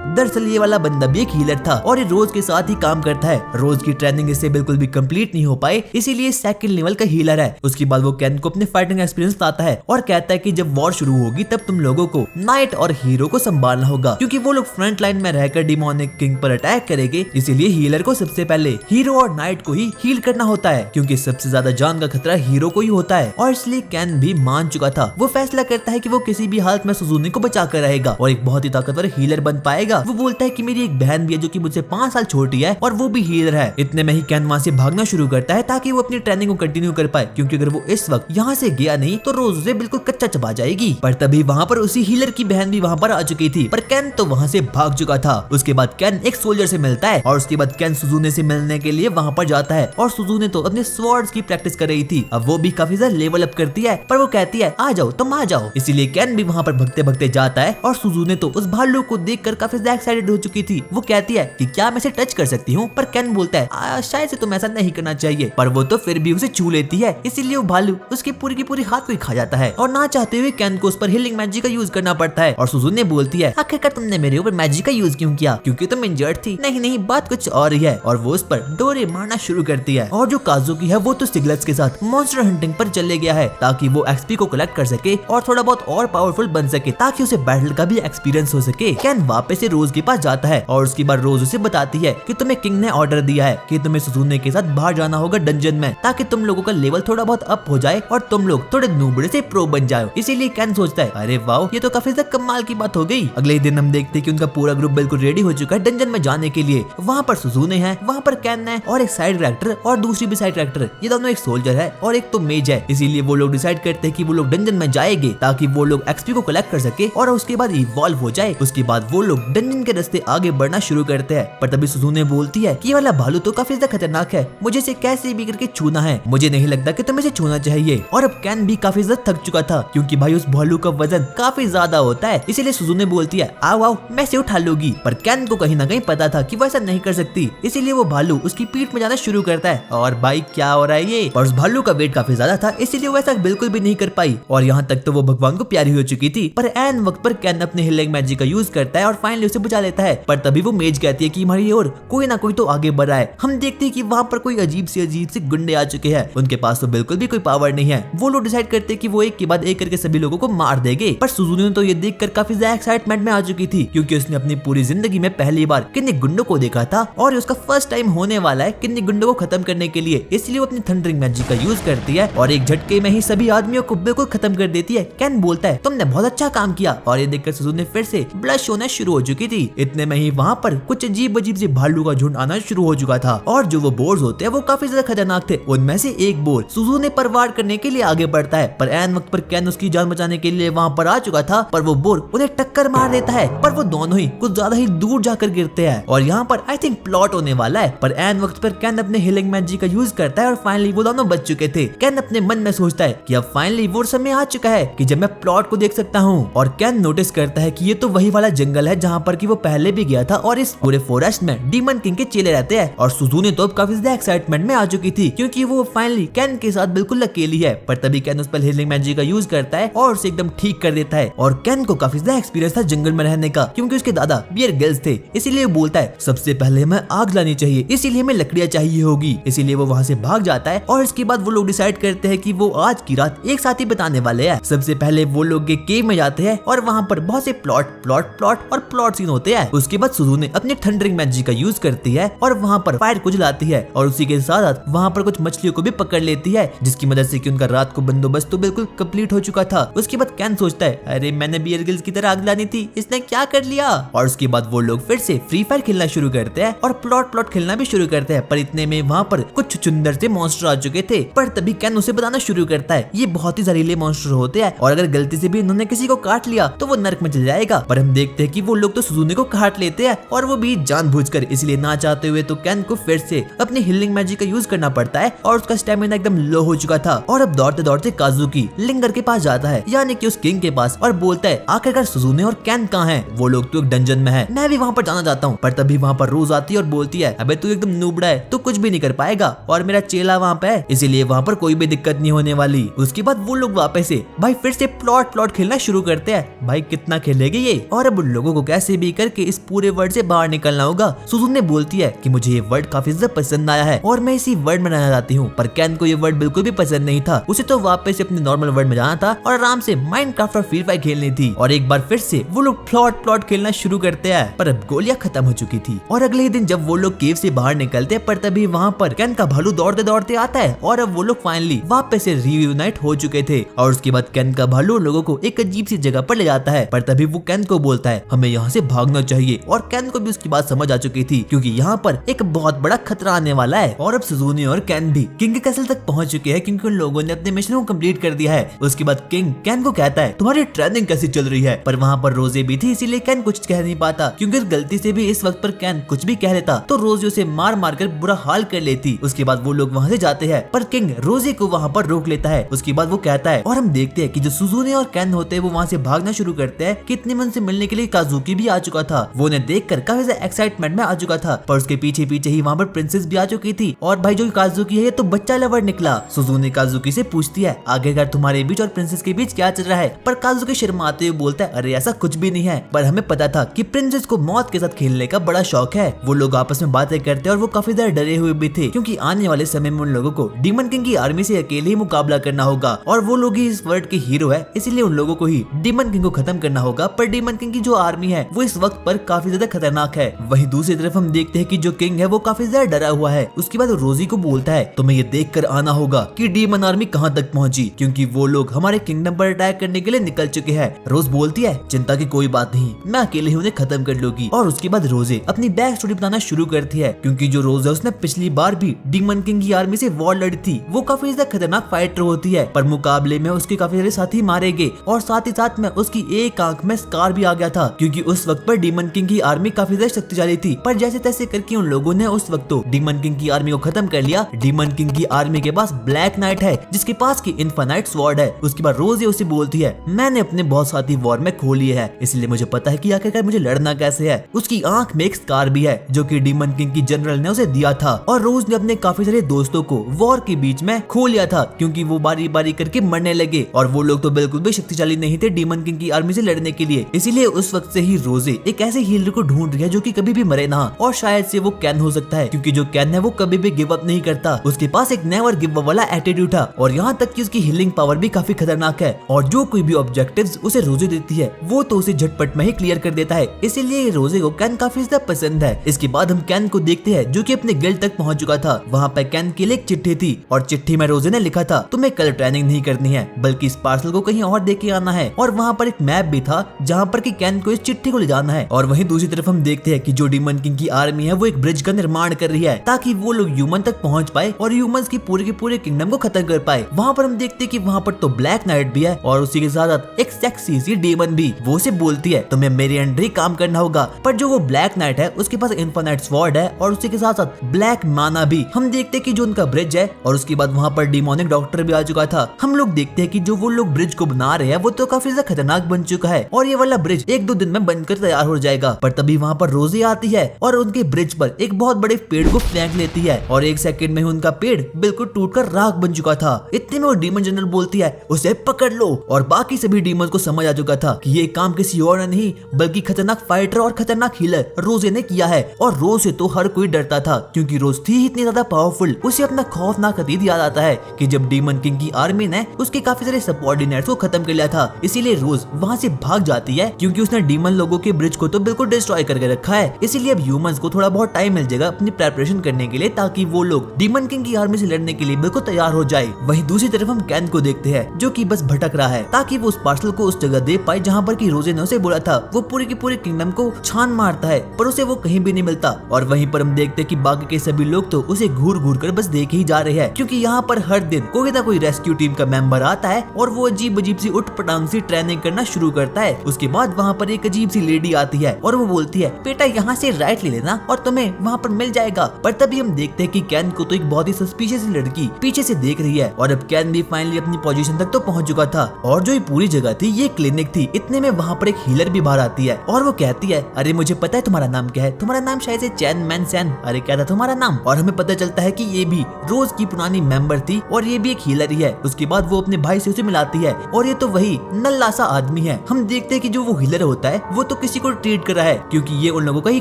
दरअसल ये वाला बंदा भी एक हीलर था और ये रोज के साथ ही काम करता है। रोज की ट्रेनिंग इससे बिल्कुल भी कंप्लीट नहीं हो पाई, इसीलिए सेकंड लेवल का हीलर है। उसके बाद वो कैन को अपने फाइटिंग एक्सपीरियंस बताता है और कहता है कि जब वॉर शुरू होगी तब तुम लोगों को नाइट और हीरो को संभालना होगा, क्योंकि वो लोग फ्रंट लाइन में रहकर डिमोनिक किंग पर अटैक करेंगे। इसीलिए हीलर को सबसे पहले हीरो और नाइट को ही हील करना होता है, क्योंकि सबसे ज्यादा जान का खतरा हीरो को ही होता है। और इसलिए कैन भी मान चुका था। वो फैसला करता है कि वो किसी भी हालत में सुजुने को बचा कर रहेगा और एक बहुत ही ताकतवर हीलर बन पाएगा। वो बोलता है कि मेरी एक बहन भी है जो कि मुझसे 5 साल छोटी है और वो भी हीलर है। इतने में ही कैन वहाँ से भागना शुरू करता है ताकि वो अपनी ट्रेनिंग को कंटिन्यू कर पाए, क्योंकि अगर वो इस वक्त यहाँ से गया नहीं तो रोज उसे बिल्कुल कच्चा चबा जाएगी। पर तभी वहाँ पर उसी हीलर की बहन भी वहाँ पर आ चुकी थी, पर कैन तो वहाँ से भाग चुका था। उसके बाद कैन एक सोल्जर से मिलता है और उसके बाद कैन सुजुने से मिलने के लिए वहाँ पर जाता है और सुजुने तो अपने स्वॉर्ड्स की प्रैक्टिस कर रही थी। अब वो भी काफी ज्यादा लेवल अप करती है, पर वो कहती है आ जाओ तुम आ जाओ। इसीलिए कैन भी वहाँ पर भगते भगते जाता है और सुजुने तो उस भालू को देखकर काफी ज्यादा एक्साइटेड हो चुकी थी। वो कहती है कि क्या मैं इसे टच कर सकती हूँ, पर कैन बोलता है शायद से तुम ऐसा नहीं करना चाहिए, पर वो तो फिर भी उसे छू लेती है। इसीलिए वो भालू उसके पूरी की पूरी हाथ को खा जाता है और ना चाहते हुए कैन को उस पर हीलिंग मैजिक का यूज करना पड़ता है। और सुजुने बोलती है आखिरकार तुमने मेरे ऊपर मैजिक का यूज क्यों किया, क्योंकि तुम इंजर्ड थी। नहीं नहीं बात कुछ और ही है। और वो उस पर डोरे मारना शुरू करती है। और जो काजुकी है वो तो सिगलेट्स के साथ मॉन्स्टर हंटिंग पर चले गया है ताकि वो एक्सपी को कलेक्ट कर सके और थोड़ा बहुत और पावरफुल बन सके, ताकि उसे बैटल का भी एक्सपीरियंस हो सके। कैन वापस से रोज के पास जाता है और उसके बाद रोज उसे बताती है कि तुम्हें किंग ने ऑर्डर दिया है कि तुम्हें सुजुने के साथ बाहर जाना होगा डंजन में, ताकि तुम लोगों का लेवल थोड़ा बहुत अप हो जाए और तुम लोग थोड़े नूबड़े से प्रो बन जाओ। इसीलिए कैन सोचता है अरे वाह, ये तो काफी ज्यादा कमाल की बात हो गई। अगले दिन हम देखते हैं कि उनका पूरा ग्रुप बिल्कुल रेडी हो चुका है डंजन में जाने के लिए। वहाँ पर सुजुने है, वहाँ पर कैन है और एक साइड कैरेक्टर और दूसरी भी साइड कैरेक्टर, ये दोनों एक सोल्जर है और एक तो मेज है। इसीलिए वो लोग डिसाइड करते हैं कि वो लोग डंजन में जाएंगे ताकि वो लोग एक्सपी को कलेक्ट कर सके और उसके बाद इवॉल्व हो जाए। उसके बाद वो लोग डंजन के रास्ते आगे बढ़ना शुरू करते हैं। पर तभी सुजुने बोलती है कि ये वाला भालू तो काफी ज्यादा खतरनाक है, मुझे इसे कैसे भी करके छूना है, मुझे नहीं लगता कि तुम्हें इसे छूना चाहिए। और अब कैन भी काफी ज्यादा थक चुका था क्योंकि भाई उस भालू का वजन काफी ज्यादा होता है। इसीलिए सुजुने बोलती है आओ आओ मैं इसे उठा लूंगी। पर कैन को कहीं ना कहीं पता था कि वो ऐसा नहीं कर सकती, इसीलिए वो भालू उसकी पीठ में जाना शुरू करता है। और भाई क्या हो रहा है ये, पर उस भालू का वेट काफी ज्यादा था इसीलिए वो ऐसा बिल्कुल भी नहीं कर पाई और यहाँ तक तो वो भगवान को प्यारी हो चुकी थी। पर एन वक्त पर कैन अपने हीलिंग मैजिक का यूज करता है और फाइनली उसे बचा लेता है। पर तभी वो मेज कहती है कि हमारी ओर कोई ना कोई तो आगे बढ़ रहा है। हम देखते हैं कि वहाँ पर कोई अजीब से गुंडे आ चुके हैं, उनके पास तो बिल्कुल भी कोई पावर नहीं है। वो लोग डिसाइड करते हैं कि वो एक के बाद एक करके सभी लोगों को मार देंगे। पर सुजुने तो ये देखकर काफी ज्यादा एक्साइटमेंट में आ चुकी थी क्योंकि उसने अपनी पूरी जिंदगी में पहली बार किन्नी गुंडों को देखा था और उसका फर्स्ट टाइम होने वाला है किन्नी गुंडों को खत्म करने के लिए। इसलिए वो अपनी थंडरिंग मैजिक का यूज करती है और एक झटके में ही सभी आदमियों को बिल्कुल खत्म कर देती है। कैन बोलता है तुमने बहुत अच्छा काम किया और ये देखकर सुजुने फिर से ब्लश होना शुरू हो चुकी थी। इतने में ही वहाँ पर कुछ अजीब से भालू का झुंड आना शुरू हो चुका था और जो वो बोर्स होते हैं वो काफी ज्यादा खतरनाक थे। उनमें से एक बोर सुजुने पर वार करने के लिए आगे बढ़ता है, पर एन वक्त पर कैन उसकी जान बचाने के लिए वहाँ पर आ चुका था। पर वो बोर उन्हें टक्कर मार देता है, पर वो दोनों ही कुछ ज्यादा ही दूर जाकर गिरते हैं और यहाँ पर आई थिंक प्लॉट होने वाला है। पर एन वक्त पर कैन अपने हीलिंग मैजिक का यूज करता है और फाइनली वो दोनों बच चुके थे। कैन अपने मन में सोचता है कि अब फाइनली वो समय आ चुका है कि जब मैं प्लॉट को देख सकता हूँ। और कैन नोटिस करता है कि ये तो वही वाला जंगल है जहाँ पर कि वो पहले भी गया था और इस पूरे फॉरेस्ट में डीमन किंग के चेले रहते हैं। और सुजुने तो अब काफी ज्यादा एक्साइटमेंट में आ चुकी थी क्योंकि वो फाइनली कैन के साथ बिल्कुल अकेली है। पर तभी कैन उस पर हीलिंग मैजिक का यूज करता है और उसे एकदम ठीक कर देता है। और कैन को काफी ज्यादा एक्सपीरियंस था जंगल में रहने का क्योंकि उसके दादा बियर गिल्स थे, इसीलिए वो बोलता है सबसे पहले हमें आग लानी चाहिए, इसीलिए हमें लकड़ियां चाहिए होगी। इसीलिए वो वहाँ से भाग जाता है और इसके बाद वो लोग डिसाइड करते हैं कि वो आज की रात एक साथ ही बिताने वाले हैं। सबसे पहले वो लोग एक केव में जाते हैं और वहाँ पर बहुत से प्लॉट और प्लॉट सीन होते हैं। उसके बाद सुजुने अपने थंडरिंग मैजिक का यूज करती है और वहाँ पर फायर को जलाती है और उसी के साथ वहाँ पर कुछ मछलियों को भी पकड़ लेती है जिसकी मदद से कि उनका रात को बंदोबस्त तो बिल्कुल कंप्लीट हो चुका था। उसके बाद कैन सोचता है अरे मैंने बियर गिल्स की तरह आग लानी थी, इसने क्या कर लिया। और उसके बाद वो लोग फिर से फ्री फायर खेलना शुरू करते हैं और प्लॉट खेलना भी शुरू करते हैं। पर इतने में वहाँ पर कुछ चुंदर से मॉन्स्टर आ चुके थे। पर तभी कैन उसे बताना शुरू करता है ये बहुत ही जहरीले मॉन्स्टर होते हैं और अगर गलती से भी इन्होंने किसी को काट लिया तो वो नर्क में चल जाएगा। पर हम देखते हैं कि वो लोग तो सुजुने को काट लेते हैं और वो भी जानबूझकर, इसलिए ना चाहते हुए तो कैन को फिर से अपनी हीलिंग मैजिक का यूज करना पड़ता है और उसका स्टेमिना एकदम लो हो चुका था। और अब दौड़ते काजुकी लिंगर के पास जाता है, यानी कि उस किंग के पास, और बोलता है आखिरकार सुजुने और कैन कहाँ हैं? वो लोग तो एक डंजन में है, मैं भी वहाँ पर जाना चाहता हूँ। पर तभी वहाँ पर रोज आती है और बोलती है अबे तू एकदम नूबड़ा है, तू कुछ भी नहीं कर पाएगा और मेरा चेला वहाँ पे है, इसीलिए वहाँ पर कोई भी दिक्कत नहीं होने वाली। उसके बाद वो लोग वापस से भाई फिर से प्लॉट खेलना शुरू करते हैं। भाई कितना खेलेंगे ये, और अब उन लोगों को कैसे भी करके इस पूरे वर्ल्ड से बाहर निकलना होगा। सुजुने बोलती है कि मुझे ये वर्ल्ड काफी ज्यादा पसंद आया है और मैं इसी वर्ल्ड में रहना चाहती हूँ। पर कैन को ये वर्ल्ड बिल्कुल भी पसंद नहीं था, उसे तो वापस से अपने नॉर्मल वर्ल्ड में जाना था और आराम से माइनक्राफ्ट और फ्री फायर खेलनी थी। और एक बार फिर से वो लोग प्लॉट खेलना शुरू करते हैं, पर अब गोलियां खत्म हो चुकी थी। और अगले ही दिन जब वो लोग केव से बाहर निकलते हैं, पर तभी वहाँ पर कैन का भालू दौड़ते आता है और अब वो लोग फाइनली वापस से रीयूनाइट हो चुके थे। और उसके बाद कैन का भालू लोगों को एक अजीब सी जगह पर ले जाता है, पर तभी वो कैन को बोलता है हमें यहाँ से भागना चाहिए। और कैन को भी उसकी बात समझ आ चुकी थी क्योंकि यहाँ पर एक बहुत बड़ा खतरा आने वाला है। और अब सुजुने और कैन भी किंग के कैसल तक पहुंच चुके हैं क्योंकि उन लोगों ने अपने मिशन को कंप्लीट कर दिया है। उसके बाद किंग कैन को कहता है तुम्हारी ट्रेनिंग कैसी चल रही है, पर वहाँ पर रोजे भी थी इसीलिए कैन कुछ कह नहीं पाता क्योंकि गलती से भी इस वक्त पर कैन कुछ भी कह लेता तो रोजे उसे मार कर बुरा हाल कर लेती। उसके बाद वो लोग वहाँ से जाते हैं, पर किंग रोजे को वहाँ पर रोक लेता है। उसके बाद वो कहता है, और हम देखते हैं कि जो सुजुने और कैन होते हैं वो वहाँ से भागना शुरू करते हैं। कितने मन से मिलने के लिए काजुकी भी आ चुका था, वो उन्हें देखकर काफी ज्यादा एक्साइटमेंट में आ चुका था। पर उसके पीछे ही वहाँ पर प्रिंसेस भी आ चुकी थी। और भाई जो काजुकी है ये तो बच्चा लवर निकला। सुजुने काजुकी से पूछती है आखिरकार तुम्हारे बीच और प्रिंसेस के बीच क्या चल रहा है, पर काजुकी शर्माते हुए बोलता है अरे ऐसा कुछ भी नहीं है, पर हमें पता था कि प्रिंसेस को मौत के साथ खेलने का बड़ा शौक है। वो लोग आपस में बातें करते हैं और वो काफी ज्यादा डरे हुए भी थे क्योंकि आने वाले समय में उन लोगों को डीमन किंग की आर्मी से अकेले ही मुकाबला करना होगा और वो लोग ही इस वर्ल्ड के हीरो है, इसीलिए उन लोगों को ही डीमन किंग को खत्म करना होगा। पर डीमन किंग की जो आर्मी है वो इस वक्त पर काफी ज्यादा खतरनाक है। वहीं दूसरी तरफ हम देखते हैं कि जो किंग है वो काफी ज्यादा डरा हुआ है। उसके बाद रोजी को बोलता है तुम्हें ये देख कर आना होगा कि डीमन आर्मी कहाँ तक पहुंची, क्योंकि वो लोग हमारे किंगडम पर अटैक करने के लिए निकल चुके हैं। रोज बोलती है चिंता की कोई बात नहीं, मैं अकेले ही उन्हें खत्म कर लूंगी। और उसके बाद रोजे अपनी बैक स्टोरी बताना शुरू करती है, क्योंकि जो रोज है उसने पिछली बार भी डीमन किंग की आर्मी से वॉर लड़ी थी। वो काफी ज्यादा खतरनाक फाइटर होती है, पर मुकाबले में उसके काफी सारे साथी मारे गए और साथ ही साथ में उसकी एक आंख में स्कार भी आ गया था, क्योंकि उस वक्त पर डीमन किंग की आर्मी काफी ज्यादा शक्तिशाली थी। पर जैसे तैसे करके उन लोगों ने उस वक्त तो डीमन किंग की आर्मी को खत्म कर लिया। डीमन किंग की आर्मी के पास ब्लैक नाइट है जिसके पास की इनफाइनाइट स्वॉर्ड है। उसके बाद रोज उसे बोलती है मैंने अपने बहुत साथी वॉर में खो लिए है, इसलिए मुझे पता है कि आखिरकार मुझे लड़ना कैसे है। उसकी आंख में एक स्कार भी है जो कि डीमन किंग की जनरल ने उसे दिया था। और रोज ने अपने काफी सारे दोस्तों को वॉर के बीच में खो लिया था, क्योंकि वो बारी बारी करके मरने लगे और वो लोग तो बिल्कुल भी शक्तिशाली नहीं थे डीमन किंग की आर्मी से लड़ने के लिए। इसीलिए उस वक्त से ही रोजे एक ऐसे हीलर को ढूंढ रही है जो कि कभी भी मरे ना, और शायद से वो कैन हो सकता है, क्योंकि जो कैन है वो कभी भी गिव अप नहीं करता। उसके पास एक नेवर गिव अप वाला एटीट्यूड था और यहाँ तक कि उसकी हीलिंग पावर भी काफी खतरनाक है। और जो कोई भी ऑब्जेक्टिव्स उसे रोजे देती है वो तो उसे झटपट में ही क्लियर कर देता है, इसीलिए रोजे को कैन काफी ज्यादा पसंद है। इसके बाद हम कैन को देखते हैं जो कि अपने गिल्ड तक पहुंच चुका था। वहाँ पे कैन के लिए एक चिट्ठी थी और चिट्ठी में रोजे ने लिखा था तुम्हें कल ट्रेनिंग नहीं करनी है बल्कि इस पार्सल को कहीं और देके आना है। और वहाँ पर एक मैप भी था जहाँ पर कि कैन को इस चिट्ठी को ले जाना है। और वहीं दूसरी तरफ हम देखते हैं कि जो डीमन किंग की आर्मी है वो एक ब्रिज का निर्माण कर रही है ताकि वो लोग ह्यूमन तक पहुंच पाए और ह्यूमंस की पूरे के पूरे किंगडम को खत्म कर पाए। वहाँ पर हम देखते हैं कि वहाँ पर तो ब्लैक नाइट भी है और उसी के साथ एक सेक्सी सी डीमन भी। वो उसे बोलती है तुम्हें मेरे अंडर ही काम करना होगा। पर जो वो ब्लैक नाइट है उसके पास इनफाइनाइट स्वॉर्ड है और उसी के साथ साथ ब्लैक माना भी। हम देखते हैं कि जो उनका ब्रिज है और उसके बाद वहाँ पर डिमोनिक डॉक्टर भी आ चुका था। हम लोग देखते हैं कि जो वो लोग ब्रिज को बना रहे हैं वो तो काफी ज्यादा खतरनाक बन चुका है और ये वाला ब्रिज 1-2 दिन में बनकर तैयार हो जाएगा। पर तभी वहाँ पर रोजी आती है और उनके ब्रिज पर एक बहुत बड़े पेड़ को फेंक लेती है और 1 सेकंड में ही उनका पेड़ बिल्कुल टूटकर राख बन चुका था। इतने में वो डीमन जनरल बोलती है उसे पकड़ लो। और बाकी सभी डीमन को समझ आ चुका था कि ये काम किसी और ने नहीं बल्कि खतरनाक फाइटर और खतरनाक हीलर रोजे ने किया है। और रोज से तो हर कोई डरता था क्योंकि रोज थी इतनी ज्यादा पावरफुल। उसे अपना खौफनाक अतीत याद आता है कि जब डीमन किंग की आर्मी ने उसके काफी सारे सबऑर्डिनेट्स को खत्म कर लिया था, इसीलिए रोज वहाँ से भाग जाती है क्योंकि उसने डीमन लोगों के ब्रिज को तो बिल्कुल डिस्ट्रॉय करके रखा है। इसीलिए अब ह्यूमंस को थोड़ा बहुत टाइम मिल जाएगा अपनी प्रेपरेशन करने के लिए ताकि वो लोग डीमन किंग की आर्मी से लड़ने के लिए बिल्कुल तैयार हो जाए। वहीं दूसरी तरफ हम कैन को देखते हैं जो कि बस भटक रहा है ताकि वो उस पार्सल को उस जगह दे पाए जहाँ पर कि रोजे ने उसे बोला था। वो पूरे के पूरे किंगडम को छान मारता है पर उसे वो कहीं भी नहीं मिलता। और वहीं पर हम देखते हैं कि बाकी के सभी लोग तो उसे घूर घूर कर बस देख ही जा रहे हैं क्योंकि यहाँ पर हर दिन कोई ना कोई रेस्क्यू टीम का मेंबर आता है और वो अजीब अजीब सी उठ पटांग सी ट्रेनिंग करना शुरू करता है। उसके बाद वहाँ पर एक अजीब सी लेडी आती है और वो बोलती है बेटा यहाँ से राइट ले लेना और तुम्हें वहाँ पर मिल जाएगा। पर तभी हम देखते हैं कि कैन को तो एक बहुत ही सस्पिशियस लड़की पीछे से देख रही है और अब कैन भी फाइनली अपनी पोजीशन तक तो पहुँच चुका था। और जो ये पूरी जगह थी ये क्लिनिक थी। इतने में वहाँ पर एक हीलर भी बाहर आती है और वो कहती है अरे मुझे पता है तुम्हारा नाम क्या है, तुम्हारा नाम शायद से चैन मैन सैन, अरे क्या था तुम्हारा नाम। और हमें पता चलता है कि ये भी रोज की पुरानी मेंबर थी और ये भी एक हीलर ही है। उसके बाद वो अपने भाई से उसे मिलाती है और ये तो वही नल्ला सा आदमी है। हम देखते हैं कि जो वो हीलर होता है वो तो किसी को ट्रीट कर रहा है क्योंकि ये उन लोगों का ही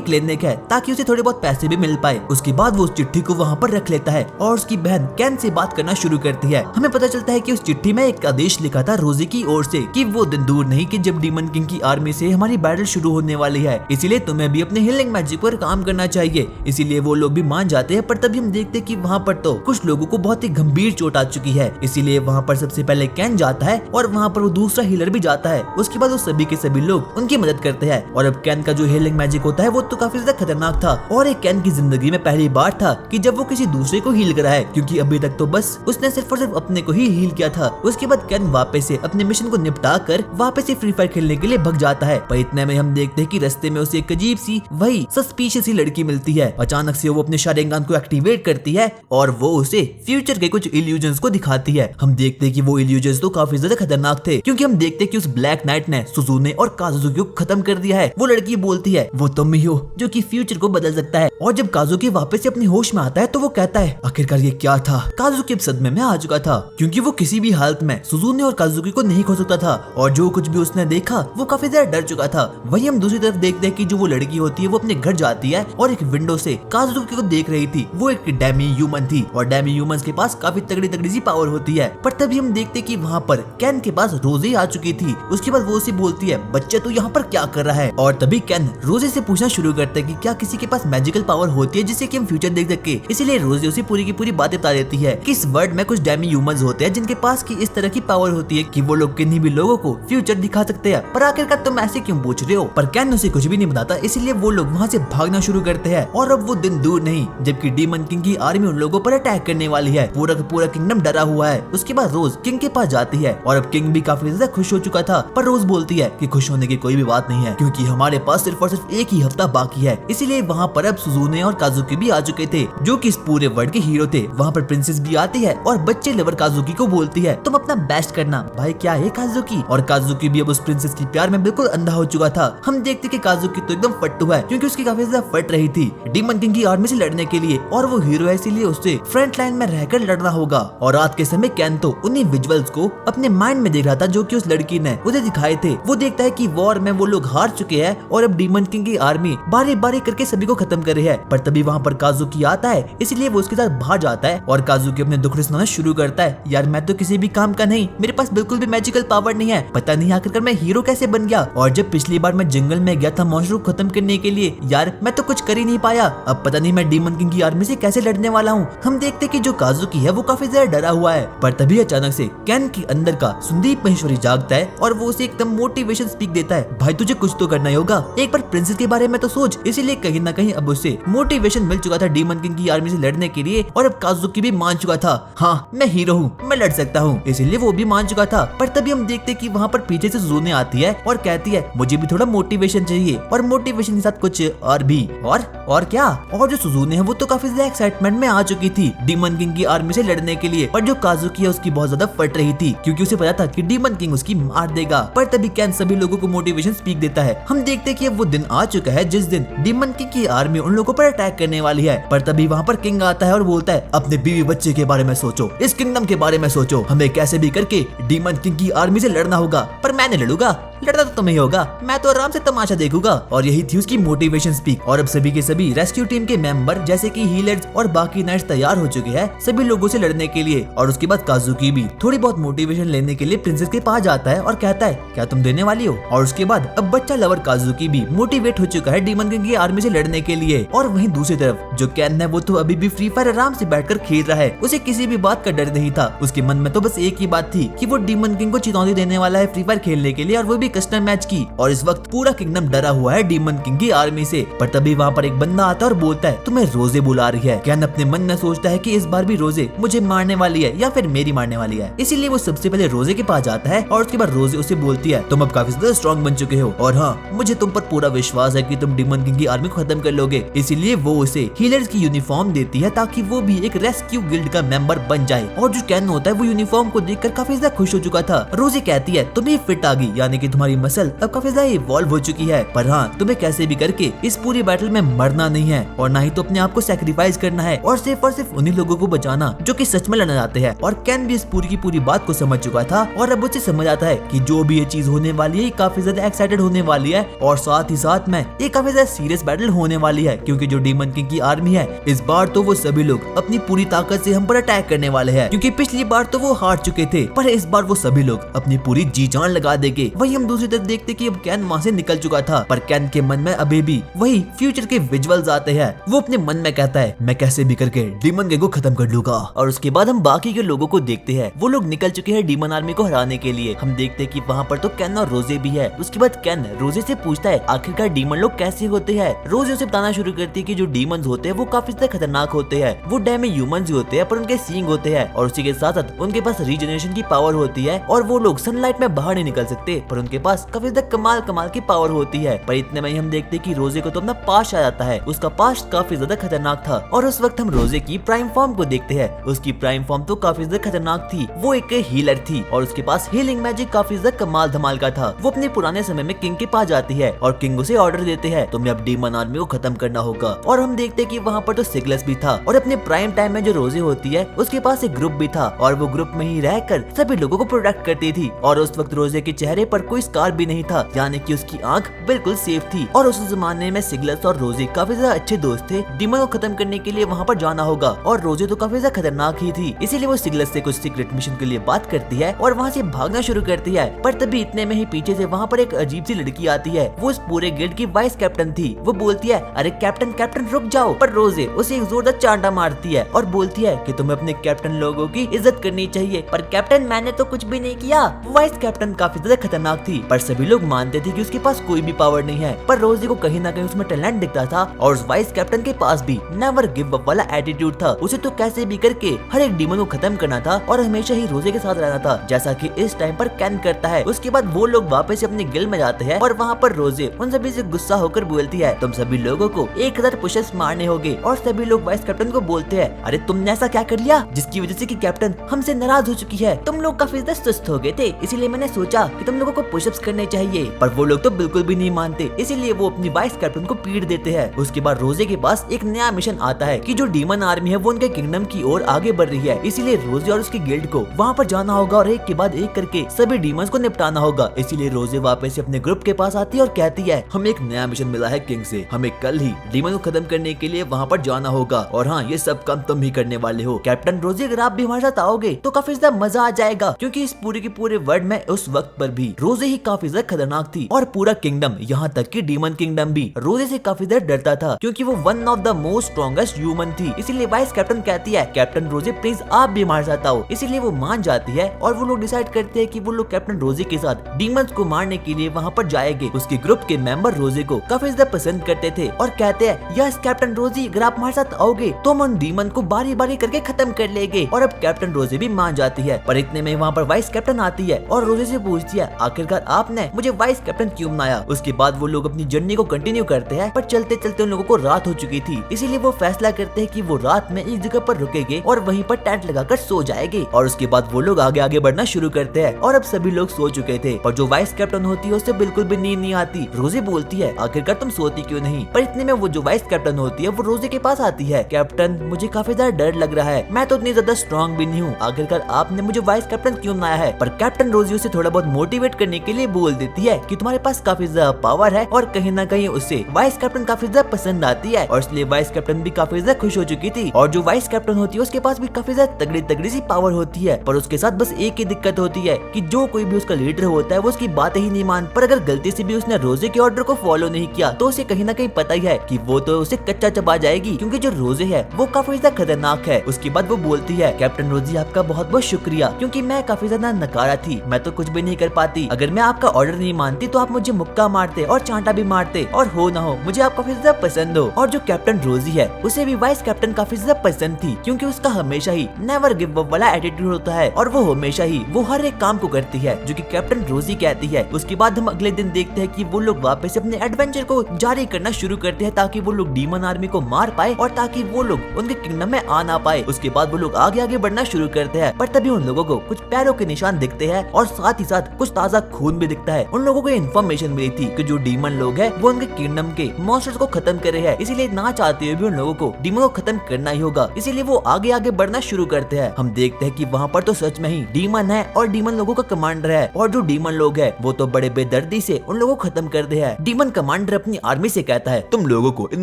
क्लिनिक है ताकि उसे थोड़े बहुत पैसे भी मिल पाए। उसके बाद वो उस चिट्ठी को वहाँ पर रख लेता है और उसकी बहन कैन से बात करना शुरू करती है। हमें पता चलता है कि उस चिट्ठी में एक आदेश लिखा था रोजी की ओर से कि वो दिन दूर नहीं कि जब डीमन किंग की आर्मी से हमारी बैटल शुरू होने वाली है, इसीलिए तुम्हें भी अपने हीलिंग मैजिक पर काम करना चाहिए। इसीलिए वो लोग भी मान जाते हैं। पर तभी हम देखते हैं कि वहाँ पर तो कुछ लोगों को बहुत ही गंभीर चोट आ चुकी है, इसीलिए वहाँ पर सबसे पहले कैन जाता है और वहाँ पर वो दूसरा हीलर भी जाता है। उसके बाद वो सभी के सभी लोग उनकी मदद करते हैं। और अब कैन का जो हीलिंग मैजिक होता है वो तो काफी ज्यादा खतरनाक था और एक कैन की जिंदगी में पहली बार था कि जब वो किसी दूसरे को हील करा है क्योंकि अभी तक तो बस उसने सिर्फ और सिर्फ अपने को ही हील किया था। उसके बाद कैन वापस से अपने मिशन को निपटा कर वापस से फ्री फायर खेलने के लिए भग जाता है। पर इतने में हम देखते हैं कि रास्ते में उसे एक अजीब सी वही सस्पिशियस सी लड़की मिलती है। अचानक से वो अपने शारिंगान को एक्टिवेट करती है और वो उसे फ्यूचर के कुछ इल्यूजन्स को दिखाती है। हम देखते हैं कि वो इल्यूजन्स तो काफी ज्यादा खतरनाक थे क्योंकि हम देखते हैं कि उस ब्लैक नाइट ने सुजुने और काजुकी को खत्म कर दिया है। वो लड़की बोलती है वो तुम ही हो जो कि फ्यूचर को बदल सकता है। और जब काजुकी वापस से अपनी होश में आता है तो वो कहता है आखिरकार ये क्या था। काजुकी अब सदमे में आ चुका था क्योंकि वो किसी भी हालत में सुजुने और काजुकी को नहीं खो सकता था और जो कुछ भी उसने देखा वो काफी ज्यादा डर चुका था। वहीं हम दूसरी तरफ देखते हैं कि जो वो लड़की होती है वो अपने घर जाती है और एक विंडो से काजुकी को देख रही थी। वो एक डेमी ह्यूमन थी और डेमी ह्यूमंस के पास काफी तगड़ी तगड़ी सी पावर होती है। पर तभी हम देखते कि वहाँ पर कैन के पास रोजी आ चुकी थी। उसके बाद वो उसे बोलती है बच्चे तू यहाँ पर क्या कर रहा है। और तभी कैन रोजे से पूछना शुरू करता है कि क्या किसी के पास मैजिकल पावर होती है जिससे कि हम फ्यूचर देख सके। इसीलिए रोजे उसे पूरी की पूरी बातें बता देती है कि इस वर्ल्ड में कुछ डेमी ह्यूमंस होते हैं जिनके पास की इस तरह की पावर होती है कि वो लोग किन्हीं भी लोगों को फ्यूचर दिखा सकते हैं। पर आखिरकार तुम ऐसे क्यों पूछ रहे हो? पर कैन उसे कुछ भी नहीं बताता, इसीलिए वो लोग वहाँ से भागना शुरू करते हैं। और अब वो दिन दूर नहीं जबकि डीमन किंग की आर्मी उन लोगों पर अटैक करने वाली है। पूरा का पूरा किंगडम डरा हुआ है। उसके बाद रोज किंग के पास जाती है और अब किंग भी काफी ज्यादा खुश हो चुका था। पर रोज बोलती है कि खुश होने की कोई भी बात नहीं है क्योंकि हमारे पास सिर्फ और सिर्फ एक ही हफ्ता बाकी है। इसीलिए वहाँ पर अब सुजुने और काजुकी भी आ चुके थे जो कि इस पूरे वर्ल्ड के हीरो थे। वहाँ पर प्रिंसेस भी आती है और बच्चे लवर काजुकी को बोलती है तुम अपना बेस्ट करना भाई। क्या है काजुकी? और काजुकी भी अब उस प्रिंसेस की प्यार में बिल्कुल अंधा हो चुका था। हम देखते कि काजुकी तो एकदम फट्टू है क्योंकि उसकी काफी ज्यादा फट रही थी डीमन किंग की आर्मी से लड़ने के लिए और वो हीरो है इसीलिए उससे फ्रंट लाइन में रहकर लड़ना होगा। और रात के समय कैन तो उन्हीं विजुअल्स को अपने माइंड में देख रहा था जो कि उस लड़की ने उसे दिखाए थे। वो देखता है कि वॉर में वो लोग हार चुके हैं और अब डीमन किंग की आर्मी बारी बारी करके सभी को खत्म कर रही है। पर तभी वहाँ पर काजुकी आता है इसलिए वो उसके साथ बाहर जाता है और काजुकी अपने दुख सुनाना शुरू करता है यार मैं तो किसी भी काम का नहीं, मेरे पास बिल्कुल भी मैजिकल पावर नहीं है, पता नहीं आखिरकार मैं हीरो कैसे बन गया। और जब पिछली बार मैं जंगल में गया था मॉन्स्टर को खत्म करने के लिए यार मैं तो कुछ कर ही नहीं पाया, अब पता नहीं मैं डीमन किंग की आर्मी से कैसे लड़ने वाला हूँ। हम देखते कि जो काजुकी है वो काफी ज्यादा डरा हुआ है। पर तभी अचानक से कैन के अंदर का संदीप महेश्वरी जागता है और वो उसे एकदम मोटिवेशन स्पीक देता है भाई तुझे कुछ तो करना ही होगा, एक बार प्रिंसेस के बारे में तो सोच। इसीलिए कहीं ना कहीं अब उसे मोटिवेशन मिल चुका था डीमन किंग की आर्मी से लड़ने के लिए और अब काजुकी भी मान चुका था हाँ मैं हीरो हूँ, मैं लड़ सकता हूँ, इसीलिए वो भी मान चुका था। पर तभी हम देखते कि वहाँ पर पीछे से सुजुने आती है और कहती है मुझे भी थोड़ा मोटिवेशन चाहिए और मोटिवेशन के साथ कुछ और भी। और क्या? और जो सुजुने है वो तो काफी ज्यादा एक्साइटमेंट में आ चुकी थी डीमन किंग की आर्मी से लड़ने के लिए। पर जो काजुकी है उसकी बहुत ज्यादा फट रही थी क्योंकि उसे पता था कि डीमन किंग उसकी मार देगा। पर तभी कैन सभी लोगों को मोटिवेशन स्पीक देता है। हम देखते कि अब वो दिन आ चुका है जिस दिन डीमन किंग की आर्मी उन लोगों पर अटैक करने वाली है। पर तभी वहाँ पर किंग आता है और बोलता है अपने बीवी बच्चे के बारे में सोचो, इस किंगडम के बारे में सोचो, हमें कैसे भी करके डीमन किंग की आर्मी से लड़ना होगा। पर मैं नहीं लड़ूंगा, लड़ना तो तुम्हें होगा, मैं तो आराम से तमाशा देखूंगा। और यही थी उसकी मोटिवेशन स्पीक। और अब सभी के सभी रेस्क्यू टीम के मेंबर जैसे कि हीलर्स और बाकी नाइट्स तैयार हो चुके हैं सभी लोगों से लड़ने के लिए। और उसके बाद काजुकी भी थोड़ी बहुत मोटिवेशन लेने के लिए प्रिंसेस के पास जाता है और कहता है क्या तुम देने वाली हो? और उसके बाद अब बच्चा लवर काजुकी भी मोटिवेट हो चुका है डीमन किंग की आर्मी से लड़ने के लिए। और वहीं दूसरी तरफ जो कैन है वो तो अभी भी फ्री फायर आराम से बैठकर खेल रहा है, उसे किसी भी बात का डर नहीं था। उसके मन में तो बस एक ही बात थी कि वो डीमन किंग को चेतावनी देने वाला है फ्री फायर खेलने के लिए और वो भी कस्टम मैच की। और इस वक्त पूरा किंगडम डरा हुआ है डीमन किंग की आर्मी से। पर तभी वहाँ पर एक बंदा आता है और बोलता है तुम्हें रोजे बुला रही है। कैन अपने मन में सोचता है कि इस बार भी रोजे मुझे मारने वाली है या फिर मेरी मारने वाली है, इसीलिए वो सबसे पहले रोजे के पास जाता है और उसके बाद रोजे उसे बोलती है तुम अब काफी ज्यादा स्ट्रॉन्ग बन चुके हो और हाँ मुझे तुम पर पूरा विश्वास है कि तुम डीमन किंग की आर्मी को खत्म कर लोगे। इसीलिए वो उसे हीलर्स की यूनिफॉर्म देती है ताकि वो भी एक रेस्क्यू गिल्ड का मेंबर बन जाए। और जो कैन होता है वो यूनिफॉर्म को देखकर काफी ज्यादा खुश हो चुका था। रोजे कहती है तुम्हें फिट आ गई, यानी कि तुम्हारी मसल अब काफी ज्यादा इवॉल्व हो चुकी है, पर हाँ तुम्हें कैसे भी करके इस पूरी बैटल में मरना नहीं है और ना ही तो अपने आप को सैक्रिफाइस करना है और सिर्फ उन्हीं लोगों को बचाना जो कि सच में लड़ना चाहते हैं। और कैन भी इस पूरी की पूरी बात को समझ चुका था और अब उसे समझ आता है कि जो भी ये चीज होने वाली है काफी ज्यादा एक्साइटेड होने वाली है और साथ ही साथ में ये काफी ज्यादा सीरियस बैटल होने वाली है क्योंकि जो डीमन किंग की आर्मी है इस बार तो वो सभी लोग अपनी पूरी ताकत से हम पर अटैक करने वाले हैं क्योंकि पिछली बार तो वो हार चुके थे, पर इस बार वो सभी लोग अपनी पूरी जी जान लगा देंगे। वही हम दूसरी तरफ देखते कि अब कैन वहाँ से निकल चुका था, पर कैन के मन में अभी भी वही फ्यूचर के विजुअल्स आते हैं। वो अपने मन में कहता है मैं कैसे भी करके डीमन किंग को खत्म कर लूंगा। और उसके बाद हम बाकी के लोगों को देखते हैं, वो लोग निकल चुके हैं डीमन आर्मी को हराने के लिए। हम देखते हैं कि वहाँ पर तो कैन और रोजे भी है। उसके बाद कैन रोजे से पूछता है आखिरकार डीमन लोग कैसे होते हैं। रोजे उसे बताना शुरू करती है कि जो डीमंस होते हैं वो काफी ज्यादा खतरनाक होते हैं, वो डेमी ह्यूमंस होते हैं पर उनके सींग होते हैं और उसी के साथ साथ उनके पास रीजनरेशन की पावर होती है और वो लोग सनलाइट में बाहर नहीं निकल सकते, पर उनके पास काफी ज्यादा कमाल की पावर होती है। पर इतने में ही हम देखते कि रोजे को तो अपना पास्ट आ जाता है, उसका पास्ट काफी ज्यादा खतरनाक था। और उस वक्त हम रोजे की प्राइम फॉर्म को देखते हैं, उसकी प्राइम फॉर्म तो काफी ज्यादा खतरनाक थी। वो एक हीलर थी और उसके पास हीलिंग मैजिक काफी ज्यादा कमाल धमाल का था। वो अपने पुराने समय में किंग के पास जाती है और किंग उसे ऑर्डर देते हैं तुम्हें अब डीमन आर्मी को खत्म करना होगा। और हम देखते कि वहाँ पर तो सिगलेस भी था और अपने प्राइम टाइम में जो रोजे होती है उसके पास एक ग्रुप भी था और वो ग्रुप में ही रहकर सभी लोगों को प्रोटेक्ट करती थी। और उस वक्त रोजे के चेहरे पर कोई स्कार भी नहीं था, यानी कि उसकी आंख बिल्कुल सेफ थी। और उस जमाने में सिगलस और रोजे काफी ज्यादा अच्छे दोस्त थे। डीमन को खत्म करने के लिए वहाँ पर जाना होगा और रोजे तो काफी ज्यादा खतरनाक ही थी, इसीलिए वो सिगलस से कुछ सीक्रेट मिशन के लिए बात करती है और वहाँ से भागना शुरू करती है। पर तभी इतने में ही पीछे से वहाँ पर एक अजीब सी लड़की आती है। वो इस पूरे गिल्ड की वाइस कैप्टन थी। वो बोलती है, अरे कैप्टन कैप्टन रुक जाओ। पर रोजे उसे एक जोरदार चांटा मारती है और बोलती है कि तुम्हें अपने कैप्टन लोगों की इज्जत करनी चाहिए। पर कैप्टन मैंने तो कुछ भी नहीं किया। वाइस कैप्टन काफी ज्यादा खतरनाक थी, पर सभी लोग मानते थे कि उसके पास कोई भी पावर नहीं है। पर रोजे को कहीं ना कहीं उसमें टैलेंट दिखता था और उस वाइस कैप्टन के पास भी नेवर गिव अप वाला एटीट्यूड था। उसे तो कैसे भी करके हर एक डीमन को खत्म करना था और हमेशा ही रोजे के साथ रहना था, जैसा कि इस टाइम पर कैन करता है। उसके बाद वो लोग वापस अपने गिल्ड में जाते हैं और वहाँ पर रोजे उन सभी से गुस्सा होकर बोलती है, तुम सभी लोगों को 1000 पुशअप्स मारने होंगे। और सभी लोग वाइस कैप्टन को बोलते हैं, अरे तुमने ऐसा क्या कर लिया जिसकी वजह से कि कैप्टन हमसे नाराज हो चुकी है। तुम लोग काफी ज्यादा सुस्त हो गए थे, इसीलिए मैंने सोचा कि तुम लोगों को पुशअप्स करने चाहिए। पर वो लोग तो बिल्कुल भी नहीं मानते, इसीलिए वो अपनी वाइस कैप्टन को पीट देते हैं। उसके बाद रोजे के पास एक नया मिशन आता है कि जो डीमन आर्मी है वो उनके किंगडम की ओर आगे बढ़ रही है, इसीलिए रोजे और उसकी गिल्ड को वहाँ पर जाना होगा और एक के बाद एक करके सभी डीमंस को निपटाना होगा। इसीलिए रोजे वापस से अपने ग्रुप के पास आती है और कहती है, हमें एक नया मिशन मिला है किंग से, हमें कल ही डीमन को खत्म करने के लिए वहाँ पर जाना होगा और हाँ ये सब काम तुम ही करने वाले हो। कैप्टन रोजे अगर आप भी हमारे साथ आओगे तो काफी ज्यादा मजा आ जाएगा, क्योंकि इस पूरे के पूरे वर्ल्ड में उस वक्त पर भी रोजे ही काफी ज्यादा खतरनाक थी और पूरा किंगडम यहाँ तक कि डीमन किंगडम भी रोजे से काफी ज्यादा डरता था, क्योंकि वो one of the most strongest human थी। इसीलिए वाइस कैप्टन कहती है, कैप्टन रोजे प्लीज आप भी हमारे साथ आओ। इसीलिए वो मान जाती है और वो लोग डिसाइड करते हैं कि वो लोग कैप्टन रोजे के साथ डीमंस को मारने के लिए वहाँ पर जाएंगे। उसके ग्रुप के मेंबर रोजे को काफी ज्यादा पसंद करते थे और कहते हैं, यस कैप्टन रोजे अगर आप हमारे साथ आओगे तो हम उन डीमन को बारी बारी करके खत्म कर लेंगे। और अब कैप्टन रोजे भी मान जाती है। पर इतने में वहाँ पर वाइस कैप्टन आती है और रोजे से पूछती है, आखिरकार आपने मुझे वाइस कैप्टन क्यों बनाया। उसके बाद वो लोग अपनी जर्नी को कंटिन्यू करते हैं, पर चलते चलते उन लोगों को रात हो चुकी थी, इसीलिए वो फैसला करते हैं कि वो रात में एक जगह पर रुकेंगे और वहीं पर टेंट लगाकर सो जाएंगे। और उसके बाद वो लोग आगे आगे बढ़ना शुरू करते हैं और अब सभी लोग सो चुके थे। पर जो वाइस कैप्टन होती है उससे बिल्कुल भी नींद नहीं आती। रोजे बोलती है, आखिरकार तुम सोती क्यों नहीं। पर इतने में वो जो वाइस कैप्टन होती है वो रोजे के पास आती है, कैप्टन मुझे काफी ज्यादा डर लग रहा है, मैं तो इतनी ज्यादा स्ट्रॉन्ग भी नहीं हूँ, आखिरकार आपने मुझे वाइस कैप्टन क्यों बनाया है। पर कैप्टन रोजे उसे थोड़ा बहुत मोटिवेट करने के लिए बोल देती है कि तुम्हारे पास काफी ज्यादा पावर है और कहीं ना कहीं उससे वाइस कैप्टन काफी ज्यादा पसंद आती है और इसलिए वाइस कैप्टन भी काफी ज्यादा खुश हो चुकी थी। और जो वाइस कैप्टन होती है उसके पास भी काफी ज्यादा तगड़ी तगड़ी सी पावर होती है, पर उसके साथ बस एक ही दिक्कत होती है कि जो कोई भी उसका लीडर होता है वो उसकी बातें ही नहीं मान। पर अगर गलती से भी उसने रोजे के ऑर्डर को फॉलो नहीं किया तो उसे कहीं ना कहीं पता ही है कि वो तो उसे कच्चा चबा जाएगी, क्योंकि जो रोजे है वो काफी ज्यादा खतरनाक है। उसके बाद वो बोलती है, कैप्टन रोजे आपका बहुत बहुत शुक्रिया, क्योंकि मैं काफी ज्यादा नकारा थी, मैं तो कुछ भी नहीं कर पाती। अगर मैं आपका ऑर्डर नहीं मानती तो आप मुझे मुक्का मारते और चांटा भी मारते और हो ना हो मुझे आप काफी ज्यादा पसंद हो। और जो कैप्टन रोजी है उसे भी वाइस कैप्टन काफी ज्यादा पसंद थी, क्योंकि उसका हमेशा ही नेवर गिव अप वाला एटीट्यूड होता है और वो हमेशा ही वो हर एक काम को करती है जो कि कैप्टन रोजी कहती है। उसके बाद हम अगले दिन देखते हैं कि वो लोग वापस अपने एडवेंचर को जारी करना शुरू करते हैं ताकि वो लोग डीमन आर्मी को मार पाए और ताकि वो लोग उनके किंगडम में आ ना पाए। उसके बाद वो लोग आगे आगे बढ़ना शुरू करते हैं, पर तभी उन लोगों को कुछ पैरों के निशान दिखते हैं और साथ ही साथ कुछ ताजा खून भी दिखता है। उन लोगों को इन्फॉर्मेशन मिली थी कि जो डीमन लोग हैं वो उनके किंगडम के मॉन्स्टर्स को खत्म कर रहे हैं, इसीलिए ना चाहते हुए भी उन लोगों को डीमन को खत्म करना ही होगा। इसीलिए वो आगे आगे बढ़ना शुरू करते हैं। हम देखते हैं कि वहाँ पर तो सच में ही डीमन है और डीमन लोगों का कमांडर है और जो डीमन लोग हैं वो तो बड़े बेदर्दी से उन लोगों को खत्म करते हैं। डीमन कमांडर अपनी आर्मी से कहता है, तुम लोगों को इन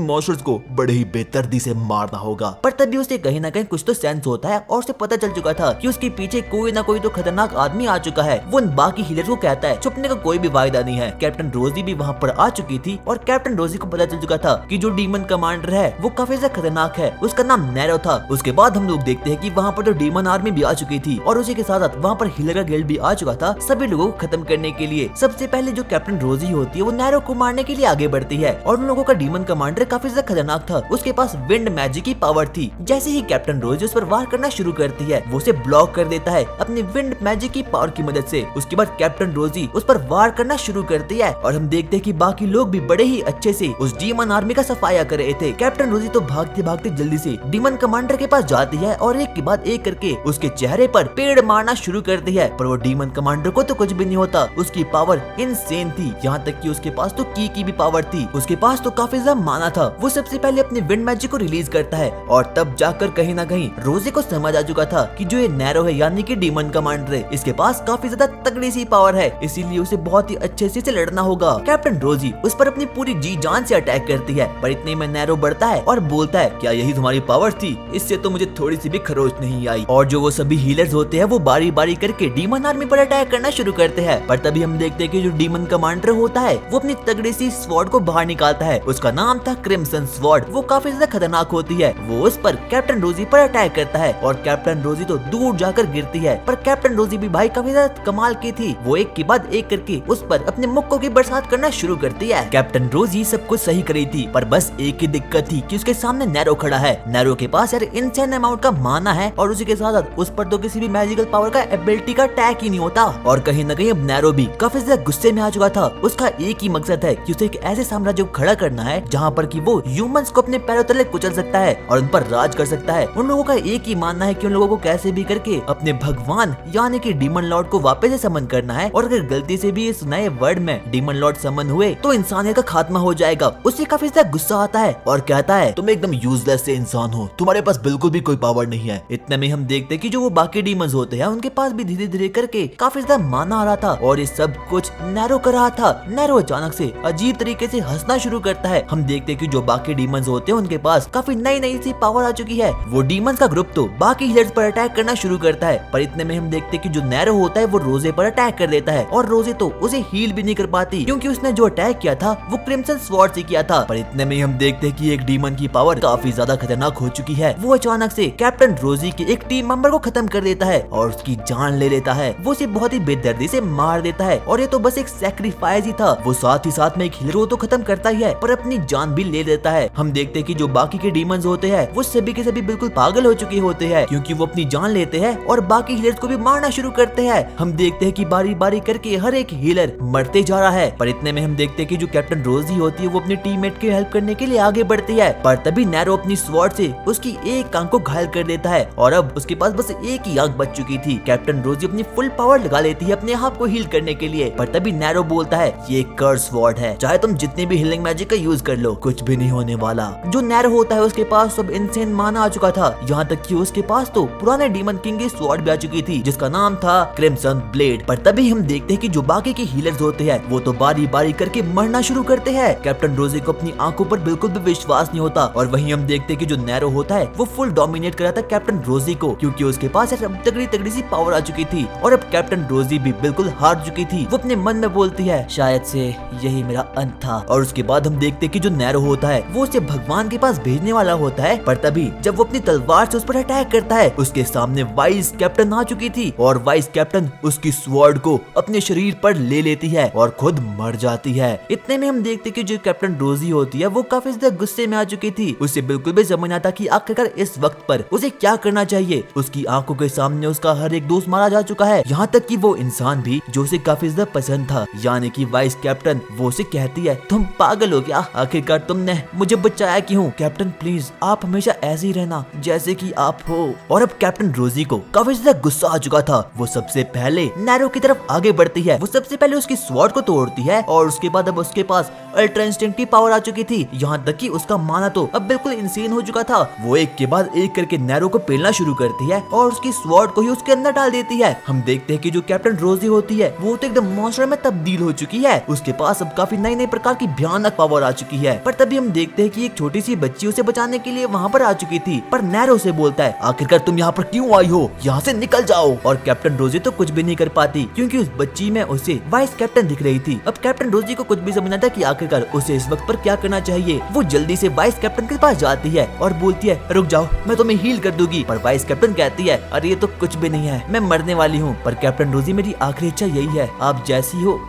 मॉन्स्टर्स को बड़े ही बेदर्दी से मारना होगा। पर तभी उसे कहीं ना कहीं कुछ तो सेंस होता है और उसे पता चल चुका था कि उसके पीछे कोई ना कोई तो खतरनाक आदमी आ चुका है। वो उन बाकी हीलर को कहता है, छुपने का कोई भी फायदा नहीं है। कैप्टन रोजी भी वहाँ पर आ चुकी थी और कैप्टन रोजी को पता चल चुका था कि जो डीमन कमांडर है वो काफी ज्यादा खतरनाक है, उसका नाम नैरो था। उसके बाद हम लोग देखते हैं कि वहाँ पर तो डीमन आर्मी भी आ चुकी थी और उसी के साथ साथ वहाँ पर हीलर का गिल्ड भी आ चुका था सभी लोगों को खत्म करने के लिए। सबसे पहले जो कैप्टन रोजी होती है वो नैरो को मारने के लिए आगे बढ़ती है और उन लोगों का डीमन कमांडर काफी ज्यादा खतरनाक था, उसके पास विंड मैजिक की पावर थी। जैसे ही कैप्टन रोजी उस पर वार करना शुरू करती है वो उसे ब्लॉक कर देता है अपनी विंड मैजिक की पावर की मदद से। उसके बाद कैप्टन रोजी उस पर वार करना शुरू करती है और हम देखते हैं कि बाकी लोग भी बड़े ही अच्छे से उस डीमन आर्मी का सफाया कर रहे थे। कैप्टन रोजी तो भागते भागते जल्दी से डीमन कमांडर के पास जाती है और एक के बाद एक करके उसके चेहरे पर पेड़ मारना शुरू करती है, पर वो डीमन कमांडर को तो कुछ भी नहीं होता। उसकी पावर इनसेन थी, यहाँ तक कि उसके पास तो की भी पावर थी, उसके पास तो काफी ज्यादा माना था। वो सबसे पहले अपने विंड मैजिक को रिलीज करता है और तब जाकर कहीं ना कहीं रोजी को समझ आ चुका था कि जो ये नैरो है यानी कि डीमन कमांडर है, इसके पास काफी ज्यादा तगड़ी सी पावर है। इसीलिए उसे बहुत ही अच्छे से लड़ना होगा। कैप्टन रोजी उस पर अपनी पूरी जी जान से अटैक करती है, पर इतने में नैरो बढ़ता है और बोलता है, क्या यही तुम्हारी पावर थी? इससे तो मुझे थोड़ी सी भी खरोच नहीं आई। और जो वो सभी हीलर्स होते हैं वो बारी बारी करके डीमन आर्मी पर अटैक करना शुरू करते हैं। पर तभी हम देखते हैं कि जो डीमन कमांडर होता है वो अपनी तगड़ी सी स्वॉर्ड को बाहर निकालता है। उसका नाम था क्रिम्सन स्वॉर्ड। वो काफी ज्यादा खतरनाक होती है। वो उस पर कैप्टन रोजी पर अटैक करता है और कैप्टन रोजी तो दूर जाकर गिरती है। पर कैप्टन रोजी भी भाई काफी ज्यादा कमाल की थी। वो एक के बाद एक करके उस पर अपने मुक्कों की बरसात करना शुरू करती है। कैप्टन रोजी सब कुछ सही करी थी, पर बस एक ही दिक्कत थी कि उसके सामने नैरो खड़ा है। नैरो के पास यार इनसेन अमाउंट का माना है और उसी के साथ उस पर तो किसी भी मैजिकल पावर का एबिलिटी का टैग ही नहीं होता। और कहीं न कहीं अब नैरो भी काफी ज्यादा गुस्से में आ चुका था। उसका एक ही मकसद है कि उसे एक ऐसे साम्राज्य को खड़ा करना है जहाँ पर कि वो ह्यूमंस को अपने पैरों तले कुचल सकता है और उन पर राज कर सकता है। उन लोगों का एक ही मानना है कि उन लोगों को कैसे भी करके अपने भगवान यानी कि डीमन लॉर्ड को वापस से समन करना है। और अगर गलती से भी इस नए वर्ल्ड में डीमन लॉर्ड समन हुए तो इंसानियत का खात्मा हो जाएगा। उसे काफी ज्यादा गुस्सा आता है और कहता है, तुम एकदम यूजलेस से इंसान हो, तुम्हारे पास बिल्कुल भी कोई पावर नहीं है। इतने में हम देखते कि जो वो बाकी डीमंस होते हैं उनके पास भी धीरे धीरे करके काफी ज्यादा माना आ रहा था और ये सब कुछ नैरो कर रहा था। नैरो अचानक से अजीब तरीके से हंसना शुरू करता है। हम देखते कि जो बाकी डीमंस होते हैं उनके पास काफी नई नई सी पावर आ चुकी है। वो डीमंस का ग्रुप तो बाकी हीलर्स पर अटैक करना शुरू करता है। पर इतने में हम देखते कि जो नैरो होता है वो रोजे पर अटैक कर देता है और रोजे तो उसे हील भी नहीं कर पाती क्योंकि उसने जो अटैक किया था वो क्रिम्सन स्वॉर्ड से किया था। पर इतने में हम देखते कि एक डीमन की पावर काफी ज्यादा खतरनाक हो चुकी है। वो अचानक से कैप्टन रोजी के एक टीम मेंबर को खत्म कर देता है और उसकी जान ले लेता है। वो उसे बहुत ही बेदर्दी से मार देता है और ये तो बस एक सैक्रिफाइस ही था। वो साथ ही साथ में एक हीरो को तो खत्म करता ही है पर अपनी जान भी ले लेता है। हम देखते कि जो बाकी के डीमंस होते हैं वो सभी के सभी बिल्कुल पागल हो चुके होते हैं क्योंकि वो अपनी जान लेते हैं और बाकी हीलर्स को भी मारना शुरू करते हैं। हम देखते हैं कि बारी बारी करके हर एक हीलर मरते जा रहा है। पर इतने में हम देखते हैं कि जो कैप्टन रोजी होती है वो अपनी टीममेट की हेल्प करने के लिए आगे बढ़ती है। पर तभी नैरो अपनी स्वॉर्ड से उसकी एक आंख को घायल कर देता है और अब उसके पास बस एक ही आंख बच चुकी थी। कैप्टन रोजी अपनी फुल पावर लगा लेती है अपने आप को हील करने के लिए। पर तभी नैरो बोलता है, ये कर्स स्वॉर्ड है, चाहे तुम जितनी भी हीलिंग मैजिक का यूज कर लो कुछ भी नहीं होने वाला। जो नैरो होता है उसके पास सब इनसेन माना आ चुका था। यहाँ तक कि उसके पास तो पुराने डीमन किंग की स्वॉर्ड भी आ चुकी थी जिसका नाम था क्रिम्सन ब्लेड। पर तभी हम देखते हैं कि जो बाकी के हीलर्स होते हैं वो तो बारी बारी करके मरना शुरू करते हैं। कैप्टन रोजी को अपनी आंखों पर बिल्कुल भी विश्वास नहीं होता और वहीं हम देखते हैं कि जो नैरो होता है वो फुल डोमिनेट कर रहा था कैप्टन रोजी को क्योंकि उसके पास तगड़ी तगड़ी सी पावर आ चुकी थी और अब कैप्टन रोजी भी बिल्कुल हार चुकी थी। वो अपने मन में बोलती है, शायद से यही मेरा अंत था। और उसके बाद हम देखते हैं कि जो नैरो होता है वो उसे भगवान के पास भेजने वाला होता है। पर तभी जब वो अपनी तलवार से उस पर अटैक करता है उसके सामने वाइस कैप्टन आ चुकी थी और वाइस कैप्टन उसकी स्वॉर्ड को अपने शरीर पर ले लेती है और खुद मर जाती है। इतने में हम देखते कि जो कैप्टन रोजी होती है वो काफी ज्यादा गुस्से में आ चुकी थी। उसे बिल्कुल भी समझ आता कि आखिरकार इस वक्त पर उसे क्या करना चाहिए। उसकी आंखों के सामने उसका हर एक दोस्त मारा जा चुका है, यहाँ तक कि वो इंसान भी जो उसे काफी ज्यादा पसंद था यानी कि वाइस कैप्टन। वो उसे कहती है, तुम पागल हो क्या? आखिरकार तुमने मुझे बचाया क्यों? कैप्टन प्लीज आप हमेशा ऐसे ही रहना जैसे कि आप हो। और अब कैप्टन रोजी को काफी ज्यादा गुस्सा आ चुका था। वो सबसे पहले नैरो की तरफ आगे बढ़ती है। वो सबसे पहले उसकी स्वॉर्ड को तोड़ती है और उसके बाद अब उसके पास अल्ट्रा इंस्टिंक्ट की पावर आ चुकी थी। यहाँ तक कि उसका माना तो अब बिल्कुल इंसेन हो चुका था। वो एक के बाद एक करके नैरो को पेलना शुरू करती है और उसकी स्वॉर्ड को ही उसके अंदर डाल देती है। हम देखते हैं कि जो कैप्टन रोजी होती है वो तो एकदम मॉन्स्टर में तब्दील हो चुकी है। उसके पास अब काफी नई नई प्रकार की भयानक पावर आ चुकी है। पर तभी हम देखते हैं कि एक छोटी सी बच्ची उसे बचाने के लिए वहाँ पर आ चुकी थी। पर नैरो से बोलता है, आखिरकार तुम यहाँ पर क्यों आई हो? यहाँ से निकल जाओ। और कैप्टन रोजी तो कुछ भी नहीं कर पाती क्योंकि उस बच्ची में उसे वाइस कैप्टन दिख रही थी। अब कैप्टन रोजी को कुछ भी समझना था कि आखिरकार उसे इस वक्त पर क्या करना चाहिए। वो जल्दी से वाइस कैप्टन के पास जाती है और बोलती है, रुक जाओ मैं तुम्हें हील कर दूंगी। पर वाइस कैप्टन कहती है, अरे ये तो कुछ भी नहीं है, मैं मरने वाली हूँ। पर कैप्टन रोजी मेरी आखिरी इच्छा यही है, आप जैसी हो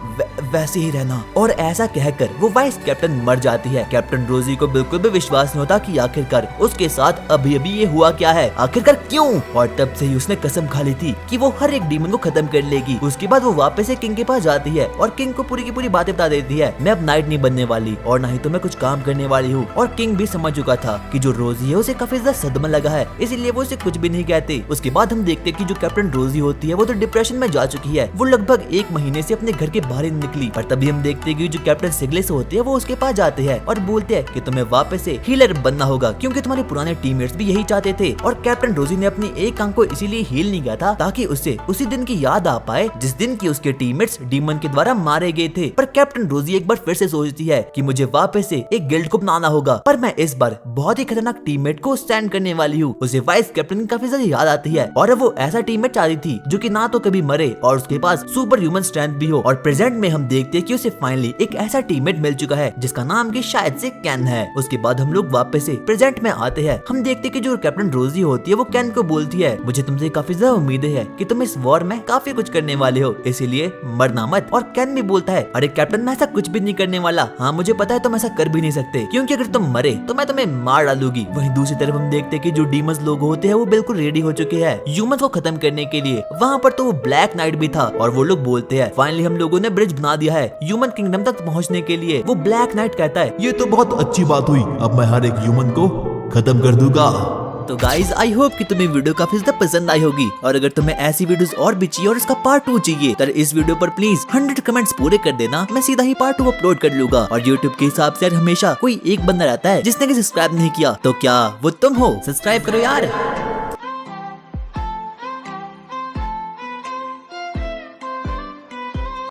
वैसे ही रहना। और ऐसा कहकर वो वाइस कैप्टन मर जाती है। कैप्टन रोजी को बिल्कुल भी विश्वास नहीं होता कि आखिरकार उसके साथ अभी अभी ये हुआ क्या है, आखिरकार क्यों। और तब से ही उसने कसम खा ली थी कि वो हर एक डीमन को खत्म कर लेगी। उसके बाद वो वापस से किंग के पास जाती है और किंग को पूरी की पूरी बातें बता देती है, मैं अब नाइट नहीं बनने वाली और ना ही तो मैं कुछ काम करने वाली हूँ। और किंग भी समझ चुका था कि जो रोजी है उसे काफी ज्यादा सदमा लगा है, इसीलिए वो उसे कुछ भी नहीं कहते। उसके बाद हम देखते कि जो कैप्टन रोजी होती है वो तो डिप्रेशन में जा चुकी है। वो लगभग 1 महीने से अपने घर के बाहर ही निकली। पर तभी हम देखते कि जो कैप्टन सिग्लिस होती है वो उसके पास जाते हैं और बोलते हैं कि तुम्हें वापस से हीलर बनना होगा क्योंकि तुम्हारे पुराने टीममेट्स भी यही चाहते थे। और कैप्टन रोजी ने अपनी एक आंख को इसीलिए हील नहीं किया था ताकि उसे उसी दिन की याद आ पाए जिस दिन की उसके उसके टीममेट्स डीमन के द्वारा मारे गए थे। पर कैप्टन रोजी एक बार फिर से सोचती है कि मुझे वापस से एक गिल्ड को बनाना होगा, पर मैं इस बार बहुत ही खतरनाक टीममेट को स्टैंड करने वाली हूँ। उसे वाइस कैप्टन की काफी ज्यादा याद आती है और अब वो ऐसा टीममेट चाहती थी जो कि ना तो कभी मरे और उसके पास सुपर ह्यूमन स्ट्रेंथ भी हो। और प्रेजेंट में हम देखते हैं कि उसे फाइनली एक ऐसा टीममेट मिल चुका है जिसका नाम की शायद से कैन है। उसके बाद हम लोग वापस से प्रेजेंट में आते हैं। हम देखते हैं कि जो कैप्टन रोजी होती है वो कैन को बोलती है, मुझे तुमसे काफी ज्यादा उम्मीदें है कि तुम इस वॉर में काफी कुछ करने वाले हो, इसीलिए मरना मत। और कैन भी बोलता है, अरे कैप्टन मैं ऐसा कुछ भी नहीं करने वाला। हाँ मुझे पता है तुम ऐसा कर भी नहीं सकते, क्योंकि अगर तुम मरे तो मैं तुम्हें मार डालूंगी। वहीं दूसरी तरफ हम देखते हैं कि जो डीमंस लोग होते हैं वो बिल्कुल रेडी हो चुके हैं ह्यूमंस को खत्म करने के लिए। वहाँ पर तो वो ब्लैक नाइट भी था और वो लोग बोलते हैं फाइनली हम लोगों ने ब्रिज बना दिया है ह्यूमन किंगडम तक पहुँचने के लिए। वो ब्लैक नाइट कहता है, ये तो बहुत अच्छी बात हुई, अब मैं हर एक ह्यूमन को खत्म कर दूंगा। तो गाइज आई होप कि तुम्हें वीडियो काफी ज्यादा पसंद आई होगी और अगर तुम्हें ऐसी वीडियोस और भी चाहिए और इसका पार्ट 2 चाहिए तो इस वीडियो पर प्लीज 100 कमेंट्स पूरे कर देना, मैं सीधा ही पार्ट 2 अपलोड कर लूंगा। और YouTube के हिसाब से हमेशा कोई एक बंदा रहता है जिसने सब्सक्राइब नहीं किया, तो क्या वो तुम हो? सब्सक्राइब करो यार।